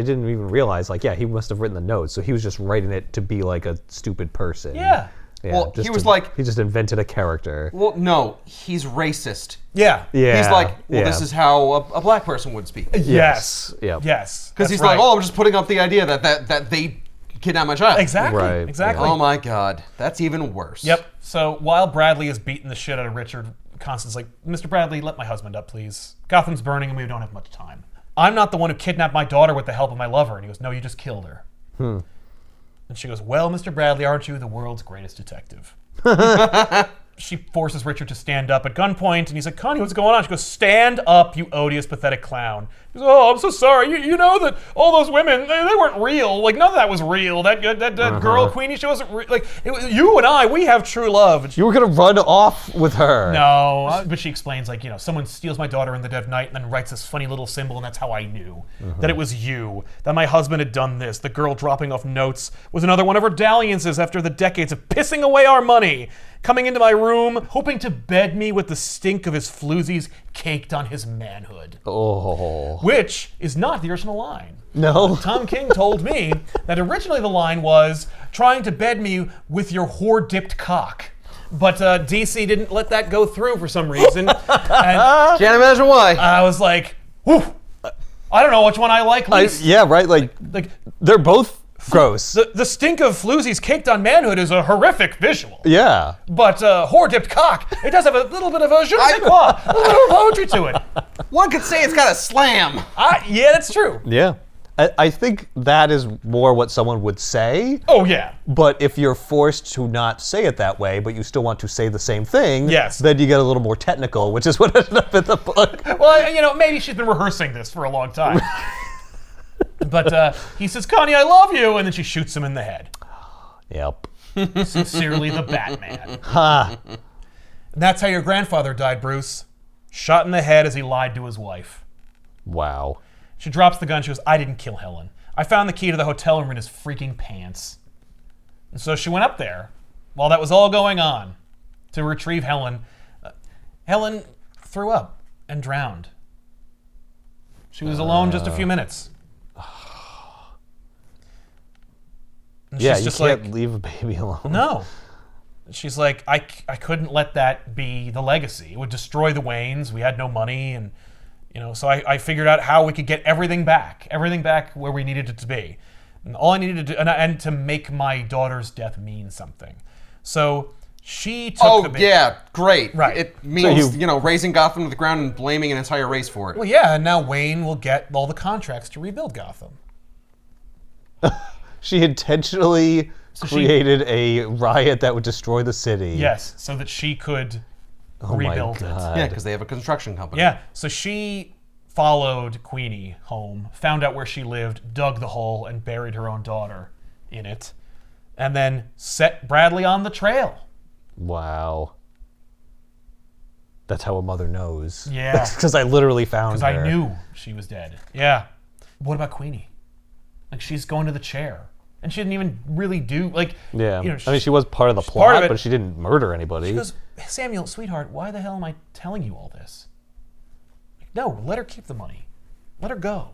didn't even realize, he must have written the notes, so he was just writing it to be like a stupid person. Yeah. Yeah, Well, he was like, he just invented a character. well, no, he's racist. Yeah. Yeah. He's like, well, yeah. this is how a black person would speak. Yes. Yep. Yes. Because he's like, oh, I'm just putting up the idea that they kidnapped my child. Exactly. Right, Exactly. Oh my God, that's even worse. Yep. So while Bradley is beating the shit out of Richard, Constance is like, Mr. Bradley, let my husband up, please. Gotham's burning and we don't have much time. I'm not the one who kidnapped my daughter with the help of my lover. And he goes, no, you just killed her. And she goes, well, Mr. Bradley, aren't you the world's greatest detective? She forces Richard to stand up at gunpoint, and he's like, Connie, what's going on? She goes, stand up, you odious, pathetic clown. He goes, oh, I'm so sorry. You know that all those women, they weren't real. Like, none of that was real. That girl, Queenie, she wasn't real. Like, you and I, we have true love. And You were going to run off with her. no, but she explains, like, someone steals my daughter in the dead of night and then writes this funny little symbol, and that's how I knew that it was you, that my husband had done this. The girl dropping off notes was another one of her dalliances after the decades of pissing away our money. Coming into my room, hoping to bed me with the stink of his floozies caked on his manhood. Oh. Which is not the original line. No. Tom King told me that originally the line was, trying to bed me with your whore-dipped cock. But DC didn't let that go through for some reason. And Can't imagine why. I was like, whew, I don't know which one I like least. Yeah, right? Like, they're both gross. The stink of floozies caked on manhood is a horrific visual. Yeah. But whore-dipped cock, it does have a little bit of a je ne sais quoi, a little poetry to it. One could say it's got a slam. Yeah, that's true. Yeah. I think that is more what someone would say. Oh, yeah. But if you're forced to not say it that way, but you still want to say the same thing, Yes. then you get a little more technical, which is what ended up in the book. Well, maybe she's been rehearsing this for a long time. But he says, Connie, I love you, and then she shoots him in the head. Yep. Sincerely, the Batman. Ha. And that's how your grandfather died, Bruce. Shot in the head as he lied to his wife. Wow. She drops the gun. She goes, I didn't kill Helen. I found the key to the hotel room in his freaking pants. And so she went up there while that was all going on to retrieve Helen. Helen threw up and drowned. She was alone just a few minutes. And Yeah, she's you just can't like, leave a baby alone. no. She's like, I couldn't let that be the legacy. It would destroy the Waynes. We had no money, and so I figured out how we could get everything back where we needed it to be. And all I needed to do, and to make my daughter's death mean something. So she took the baby. Yeah, great. Right. It means, So razing Gotham to the ground and blaming an entire race for it. Well, yeah, and now Wayne will get all the contracts to rebuild Gotham. She intentionally created a riot that would destroy the city. Yes, so that she could rebuild it. Yeah, because they have a construction company. Yeah, so she followed Queenie home, found out where she lived, dug the hole, and buried her own daughter in it, and then set Bradley on the trail. Wow. That's how a mother knows. Yeah. Because I literally found her. Because I knew she was dead. Yeah. What about Queenie? Like, she's going to the chair. And she didn't even really do, Yeah. I mean, she was part of the part of plot, it. but she didn't murder anybody. She goes, Samuel, sweetheart, why the hell am I telling you all this? Like, no, let her keep the money. Let her go.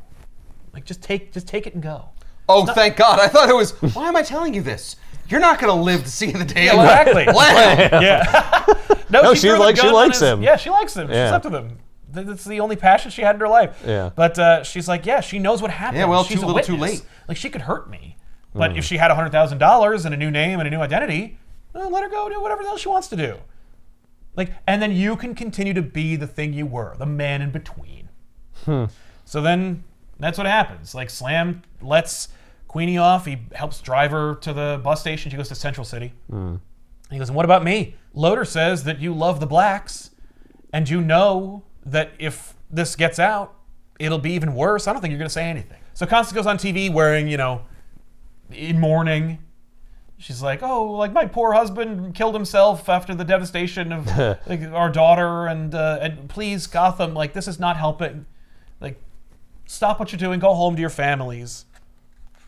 Like, just take it and go. Oh, thank God. I thought it was, why am I telling you this? You're not going to live to see the day. Exactly. Blam. Yeah. No, she she threw the likes gun on him. Yeah, she likes him. Yeah. She's up to them. That's the only passion she had in her life. Yeah. But she's like, yeah, she knows what happened. Yeah, well, she's too a little, too witness. late. Like, she could hurt me. But if she had $100,000 and a new name and a new identity, let her go do whatever the hell she wants to do. Like, and then you can continue to be the thing you were, the man in between. So then that's what happens. Like, Slam lets Queenie off. He helps drive her to the bus station. She goes to Central City. He goes, and what about me? Loader says that you love the blacks, and you know that if this gets out, it'll be even worse. I don't think you're going to say anything. So Constance goes on TV wearing, in mourning. She's like, oh, like my poor husband killed himself after the devastation of our daughter, and please, Gotham, like, this is not helping. Like, stop what you're doing, go home to your families.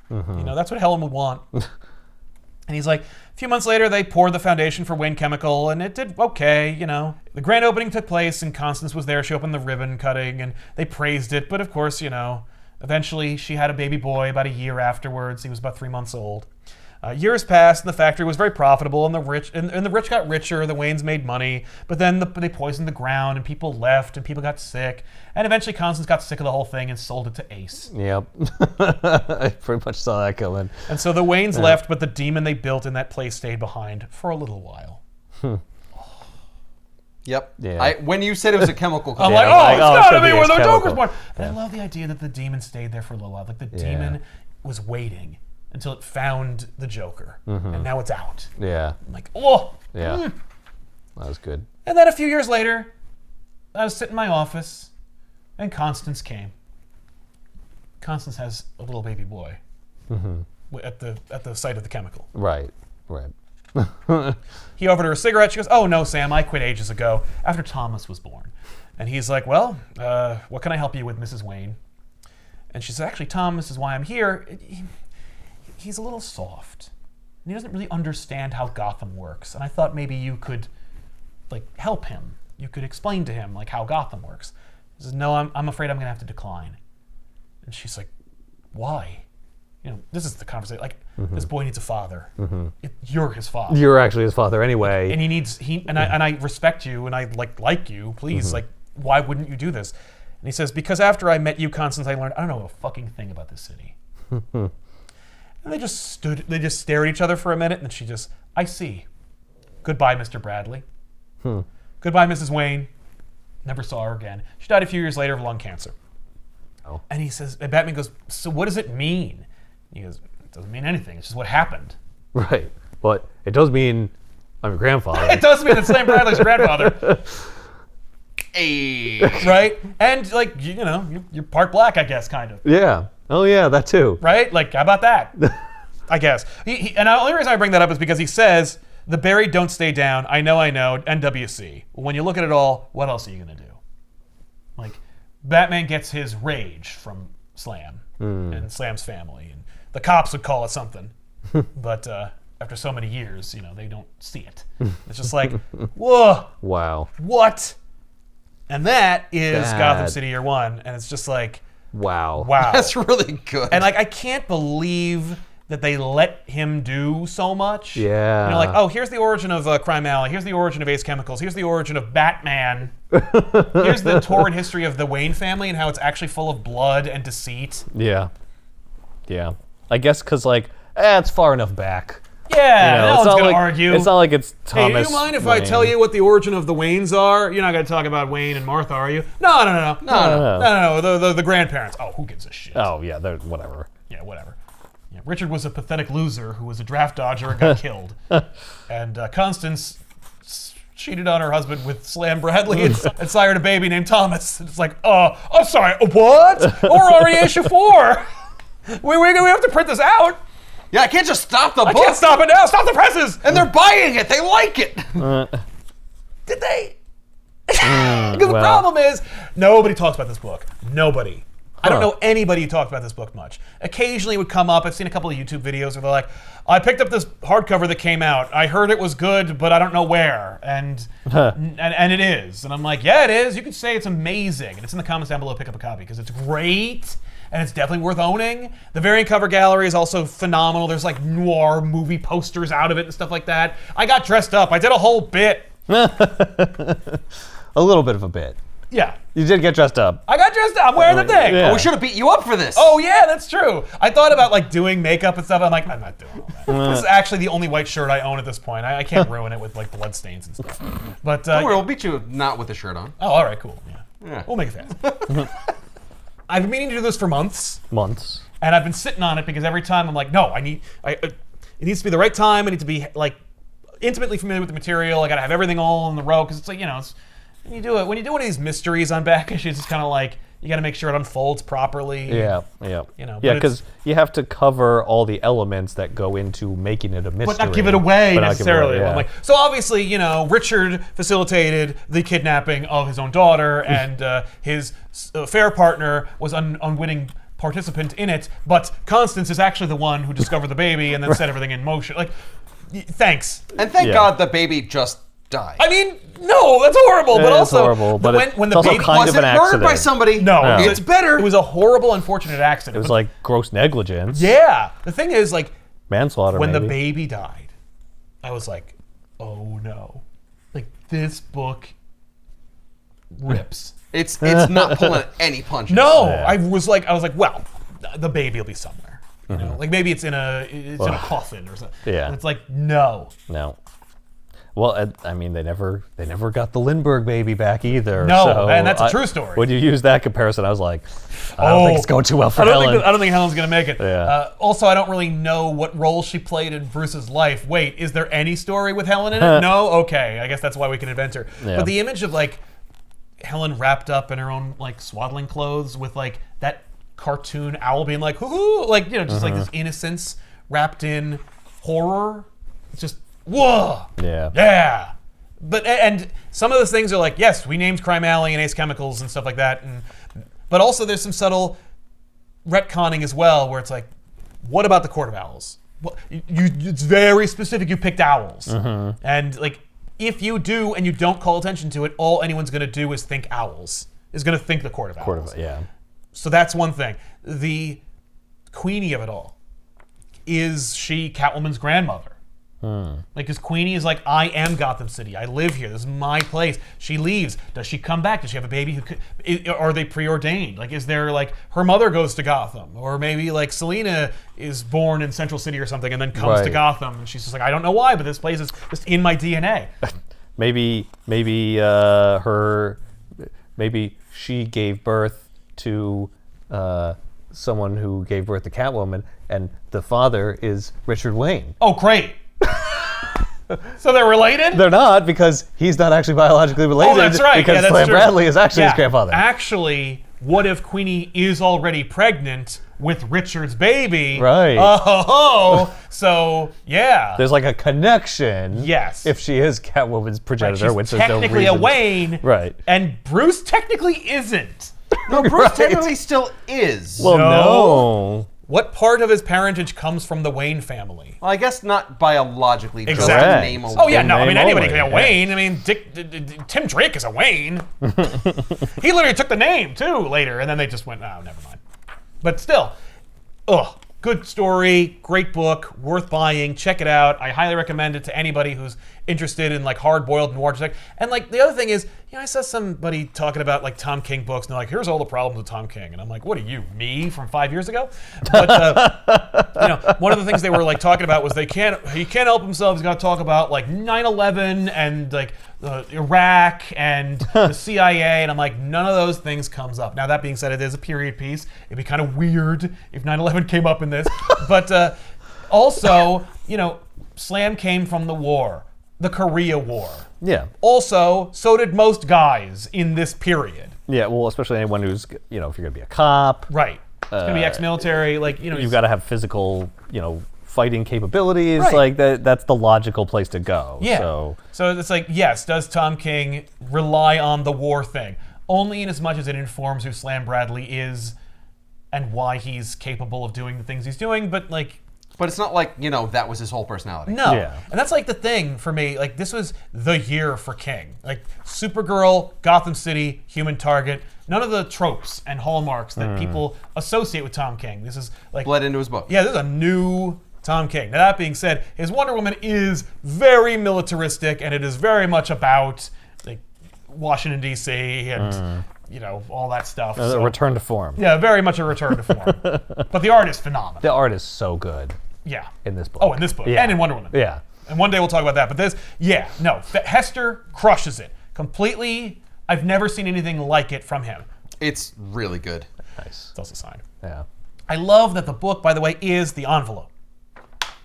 That's what Helen would want. And he's like, a few months later, they poured the foundation for Wayne Chemical, and it did okay, The grand opening took place, and Constance was there. She opened the ribbon cutting, and they praised it. But of course, Eventually, she had a baby boy about a year afterwards. He was about 3 months old. Years passed, and the factory was very profitable, and the rich got richer. The Waynes made money, but then they poisoned the ground, and people left, and people got sick. And eventually, Constance got sick of the whole thing and sold it to Ace. Yep. I pretty much saw that coming. And so the Waynes left, but the demon they built in that place stayed behind for a little while. Yep. Yeah. When you said it was a chemical I'm company, like, I was oh, like, it's it gotta could be be where the chemical. Joker's born. But I love the idea that the demon stayed there for a little while. Like the demon was waiting until it found the Joker, and now it's out. Yeah. I'm like, oh. Yeah. That was good. And then a few years later, I was sitting in my office, and Constance came. Constance has a little baby boy at the site of the chemical. Right. He offered her a cigarette. She goes, "Oh no, Sam, I quit ages ago after Thomas was born." And he's like, "Well, what can I help you with, Mrs. Wayne?" And she said, "Actually, Tom, this is why I'm here. He's a little soft. And he doesn't really understand how Gotham works. And I thought maybe you could, help him. You could explain to him, how Gotham works." He says, "No, I'm afraid I'm going to have to decline." And she's like, "Why? This is the conversation. This boy needs a father. You're his father. You're actually his father anyway. And I respect you, and I like you. Please, why wouldn't you do this?" And he says, "Because after I met you, Constance, I learned I don't know a fucking thing about this city." And they just stare at each other for a minute, and she just, "I see. Goodbye, Mr. Bradley. Goodbye, Mrs. Wayne." Never saw her again. She died a few years later of lung cancer. Oh. And and Batman goes, "So what does it mean?" And he goes, "It doesn't mean anything. It's just what happened." Right. But it does mean I'm your grandfather. It does mean that Sam Bradley's grandfather. Hey. Right? And, you're part black, I guess, kind of. Yeah. Oh, yeah, that too. Right? How about that? I guess. And the only reason I bring that up is because he says, "The buried don't stay down. I know, NWC." Well, when you look at it all, what else are you going to do? Batman gets his rage from Slam and Slam's family. And the cops would call it something. But after so many years, they don't see it. It's just like, whoa. Wow. What? And that is Bad. Gotham City Year One. And it's just like, Wow. That's really good. And I can't believe that they let him do so much. Yeah. Oh, here's the origin of Crime Alley. Here's the origin of Ace Chemicals. Here's the origin of Batman. Here's the torrid history of the Wayne family and how it's actually full of blood and deceit. Yeah. Yeah. I guess because, it's far enough back. Yeah, no one's going to argue. It's not like it's Thomas Hey, do you mind if Wayne. I tell you what the origin of the Waynes are? You're not going to talk about Wayne and Martha, are you? No. The grandparents. Oh, who gives a shit? Oh, yeah, they're whatever. Yeah, whatever. Yeah, Richard was a pathetic loser who was a draft dodger and got killed. And Constance cheated on her husband with Slam Bradley and sired a baby named Thomas. It's like, I'm sorry, what? We're already issue 4. We have to print this out. Yeah, I can't just stop the book. I can't stop it now. Stop the presses. And they're buying it. They like it. Did they? Because the problem is, nobody talks about this book. Nobody. I don't know anybody who talks about this book much. Occasionally it would come up. I've seen a couple of YouTube videos where they're like, "I picked up this hardcover that came out. I heard it was good, but I don't know where." And it is. And I'm like, yeah, it is. You can say it's amazing. And it's in the comments down below. Pick up a copy because it's great. And it's definitely worth owning. The variant cover gallery is also phenomenal. There's noir movie posters out of it and stuff like that. I got dressed up. I did a whole bit. A little bit of a bit. Yeah. You did get dressed up. I got dressed up. I'm wearing the thing. Yeah. Oh, we should have beat you up for this. Oh, yeah, that's true. I thought about doing makeup and stuff. I'm like, I'm not doing all that. This is actually the only white shirt I own at this point. I can't ruin it with blood stains and stuff. But Don't worry, we'll beat you not with the shirt on. Oh, all right, cool. Yeah. We'll make it fast. I've been meaning to do this for months. And I've been sitting on it because every time I'm like, no, it needs to be the right time. I need to be intimately familiar with the material. I got to have everything all in the row because it's it's when you do one of these mysteries on back issues, it's kind of you got to make sure it unfolds properly. Yeah. Because you have to cover all the elements that go into making it a mystery. But not give it away necessarily. Yeah. So obviously, Richard facilitated the kidnapping of his own daughter, and his affair partner was an unwitting participant in it. But Constance is actually the one who discovered the baby and then set everything in motion. Thanks. And thank God the baby just died. I mean, no, that's horrible. But It's also, horrible, but when it's the also baby kind of wasn't an murdered accident. by somebody. no, Yeah. It's better. It was a horrible, unfortunate accident. It was like gross negligence. yeah. The thing is, like, Manslaughter, when maybe. the baby died, I was like, oh no, like this book rips. It's not pulling any punches. No, Yeah. I was like, well, the baby will be somewhere. You know, like maybe it's in a coffin or something. Yeah. And it's like no. No. Well, I mean, they never got the Lindbergh baby back either. No, so and that's a true story. When you use that comparison, I was like, I don't think it's going too well for I Helen. don't think Helen's gonna make it. Yeah. Also, I don't really know what role she played in Bruce's life. Wait, is there any story with Helen in it? No. Okay, I guess that's why we can invent her. Yeah. But the image of like Helen wrapped up in her own like swaddling clothes with like that cartoon owl being like, hoo-hoo, like, you know, just like this innocence wrapped in horror. It's just, whoa. Yeah. Yeah. But, and some of those things are like, yes, we named Crime Alley and Ace Chemicals and stuff like that. But also there's some subtle retconning as well where it's like, what about the Court of Owls? Well, it's very specific. You picked owls. And like, if you do and you don't call attention to it, all anyone's going to do is think owls. Is going to think the Court of Owls. Yeah. So that's one thing. The Queenie of it all, is she Catwoman's grandmother? Like, because Queenie is like, I am Gotham City. I live here. This is my place. She leaves. Does she come back? Does she have a baby? Are they preordained? Like, is there like her mother goes to Gotham, or maybe like Selena is born in Central City or something and then comes to Right. Gotham, and she's just like, I don't know why, but this place is just in my DNA. Maybe she gave birth to someone who gave birth to Catwoman, and the father is Richard Wayne. Oh, great. So they're related? They're not, because he's not actually biologically related. Oh, that's right. Because Yeah, that's Slam true. Bradley is actually his grandfather. Actually, what if Queenie is already pregnant with Richard's baby? Right. Oh, so yeah. There's like a connection. Yes. If she is Catwoman's progenitor, She's which there's no technically a reason. Wayne. Right. And Bruce technically isn't. No, Bruce Right. technically still is. Well, No. no. What part of his parentage comes from the Wayne family? Well, I guess not biologically. Just Exactly. the name alone. Oh yeah, no. I name mean, anybody only, can be a yeah. Wayne. I mean, Tim Drake is a Wayne. He literally took the name too later, and then they just went, oh, never mind. But still, good story, great book, worth buying. Check it out. I highly recommend it to anybody who's interested in like hard-boiled noir detective. And like the other thing is, you know, I saw somebody talking about like Tom King books, and they're like, here's all the problems with Tom King, and I'm like, what are you, me from 5 years ago? But you know, one of the things they were like talking about was he can't help himself. He's got to talk about like 9/11 and like Iraq and the CIA, and I'm like, none of those things comes up. Now that being said, it is a period piece. It'd be kind of weird if 9/11 came up in this, but also, you know, Slam came from the war, the Korea War. Yeah. Also, so did most guys in this period. Yeah, well, especially anyone who's, you know, if you're going to be a cop. Right. It's going to be ex-military, like, you know. You've got to have physical, you know, fighting capabilities. Right. Like, that's the logical place to go. Yeah. So it's like, yes, does Tom King rely on the war thing? Only in as much as it informs who Slam Bradley is and why he's capable of doing the things he's doing, but like... But it's not like, you know, that was his whole personality. No. Yeah. And that's like the thing for me. Like, this was the year for King. Like, Supergirl, Gotham City, Human Target, none of the tropes and hallmarks that people associate with Tom King. This is like... Bled into his book. Yeah, this is a new Tom King. Now, that being said, his Wonder Woman is very militaristic, and it is very much about like Washington, D.C. and, you know, all that stuff. a return to form. Yeah, very much a return to form. But the art is phenomenal. The art is so good Yeah. in this book. Oh, in this book. Yeah. And in Wonder Woman. Yeah. And one day we'll talk about that. But this, yeah, no. Hester crushes it. Completely. I've never seen anything like it from him. It's really good. Nice. It's also signed. Yeah. I love that the book, by the way, is the envelope.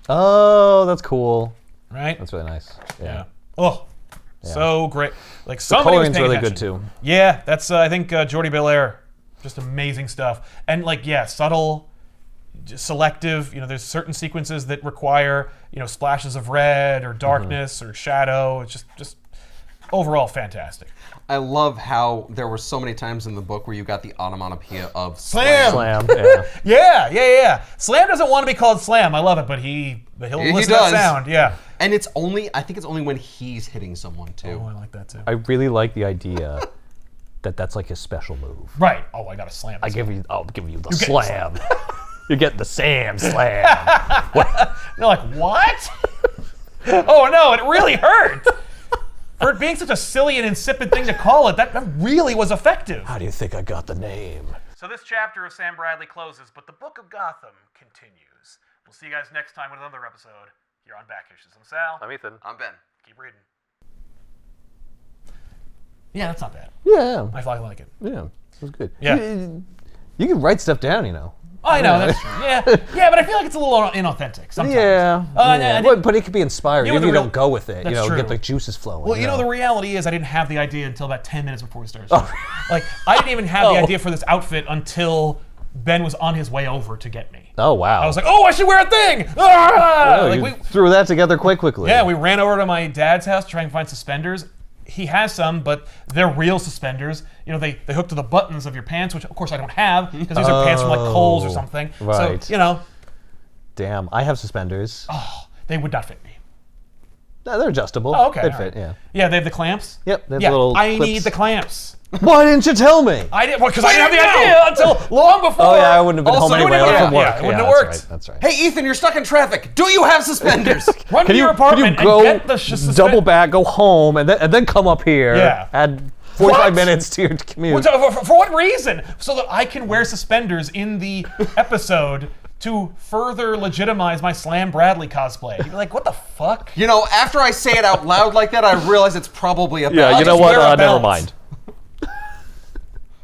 Oh, that's cool. Right? That's really nice. Yeah. Oh, so great. Like, somebody was Coloring's paying really attention. good too. Yeah, that's, I think, Jordi Belair. Just amazing stuff. And, like, yeah, subtle, selective. You know, there's certain sequences that require, you know, splashes of red or darkness or shadow. It's just overall fantastic. I love how there were so many times in the book where you got the onomatopoeia of Slam. Slam. Yeah. Yeah. Slam doesn't want to be called Slam. I love it, but he'll He listen to that does. sound. Yeah. And I think it's only when he's hitting someone too. Oh, I like that too. I really like the idea that that's like his special move. Right. Oh, I got to slam. I'll give you the slam. You're getting the Sam slam. They're like, what? Oh no, it really hurt. For it being such a silly and insipid thing to call it, that really was effective. How do you think I got the name? So this chapter of Sam Bradley closes, but the Book of Gotham continues. We'll see you guys next time with another episode here on Back Issues. I'm Sal. I'm Ethan. I'm Ben. Keep reading. Yeah, that's not bad. Yeah. I like it. Yeah. It was good. Yeah. You can write stuff down, you know. Oh, I know, that's true. Yeah, but I feel like it's a little inauthentic sometimes. Yeah. But it could be inspiring. You know, Even if you don't go with it. That's true. Get the juices flowing. Well, you know, the reality is I didn't have the idea until about 10 minutes before we started. Like, I didn't even have the idea for this outfit until Ben was on his way over to get me. Oh, wow. I was like, oh, I should wear a thing! Ah! Oh, like, you we threw that together quite quickly. Yeah, we ran over to my dad's house to try and find suspenders. He has some, but they're real suspenders. You know, they hook to the buttons of your pants, which of course I don't have, because these are pants from like Kohl's or something. Right. So, you know. Damn, I have suspenders. Oh, they would not fit me. No, they're adjustable. Oh, okay. They'd all fit, right. yeah. Yeah, they have the clamps? Yep, they have little I clips. need the clamps. Why didn't you tell me? I didn't, because I didn't have the idea until long before. Oh, yeah, I wouldn't have been Also, home anyway. yeah, from work. yeah, it wouldn't have that's worked. Right, that's right. Hey, Ethan, you're stuck in traffic. Do you have suspenders? Run to your apartment and get the double back, go home, and then come up here. Yeah. Add 45 minutes to your commute. For what reason? So that I can wear suspenders in the episode to further legitimize my Slam Bradley cosplay. You're like, what the fuck? You know, after I say it out loud like that, I realize it's probably a bad Yeah, you know just wear a what? Never belt. mind.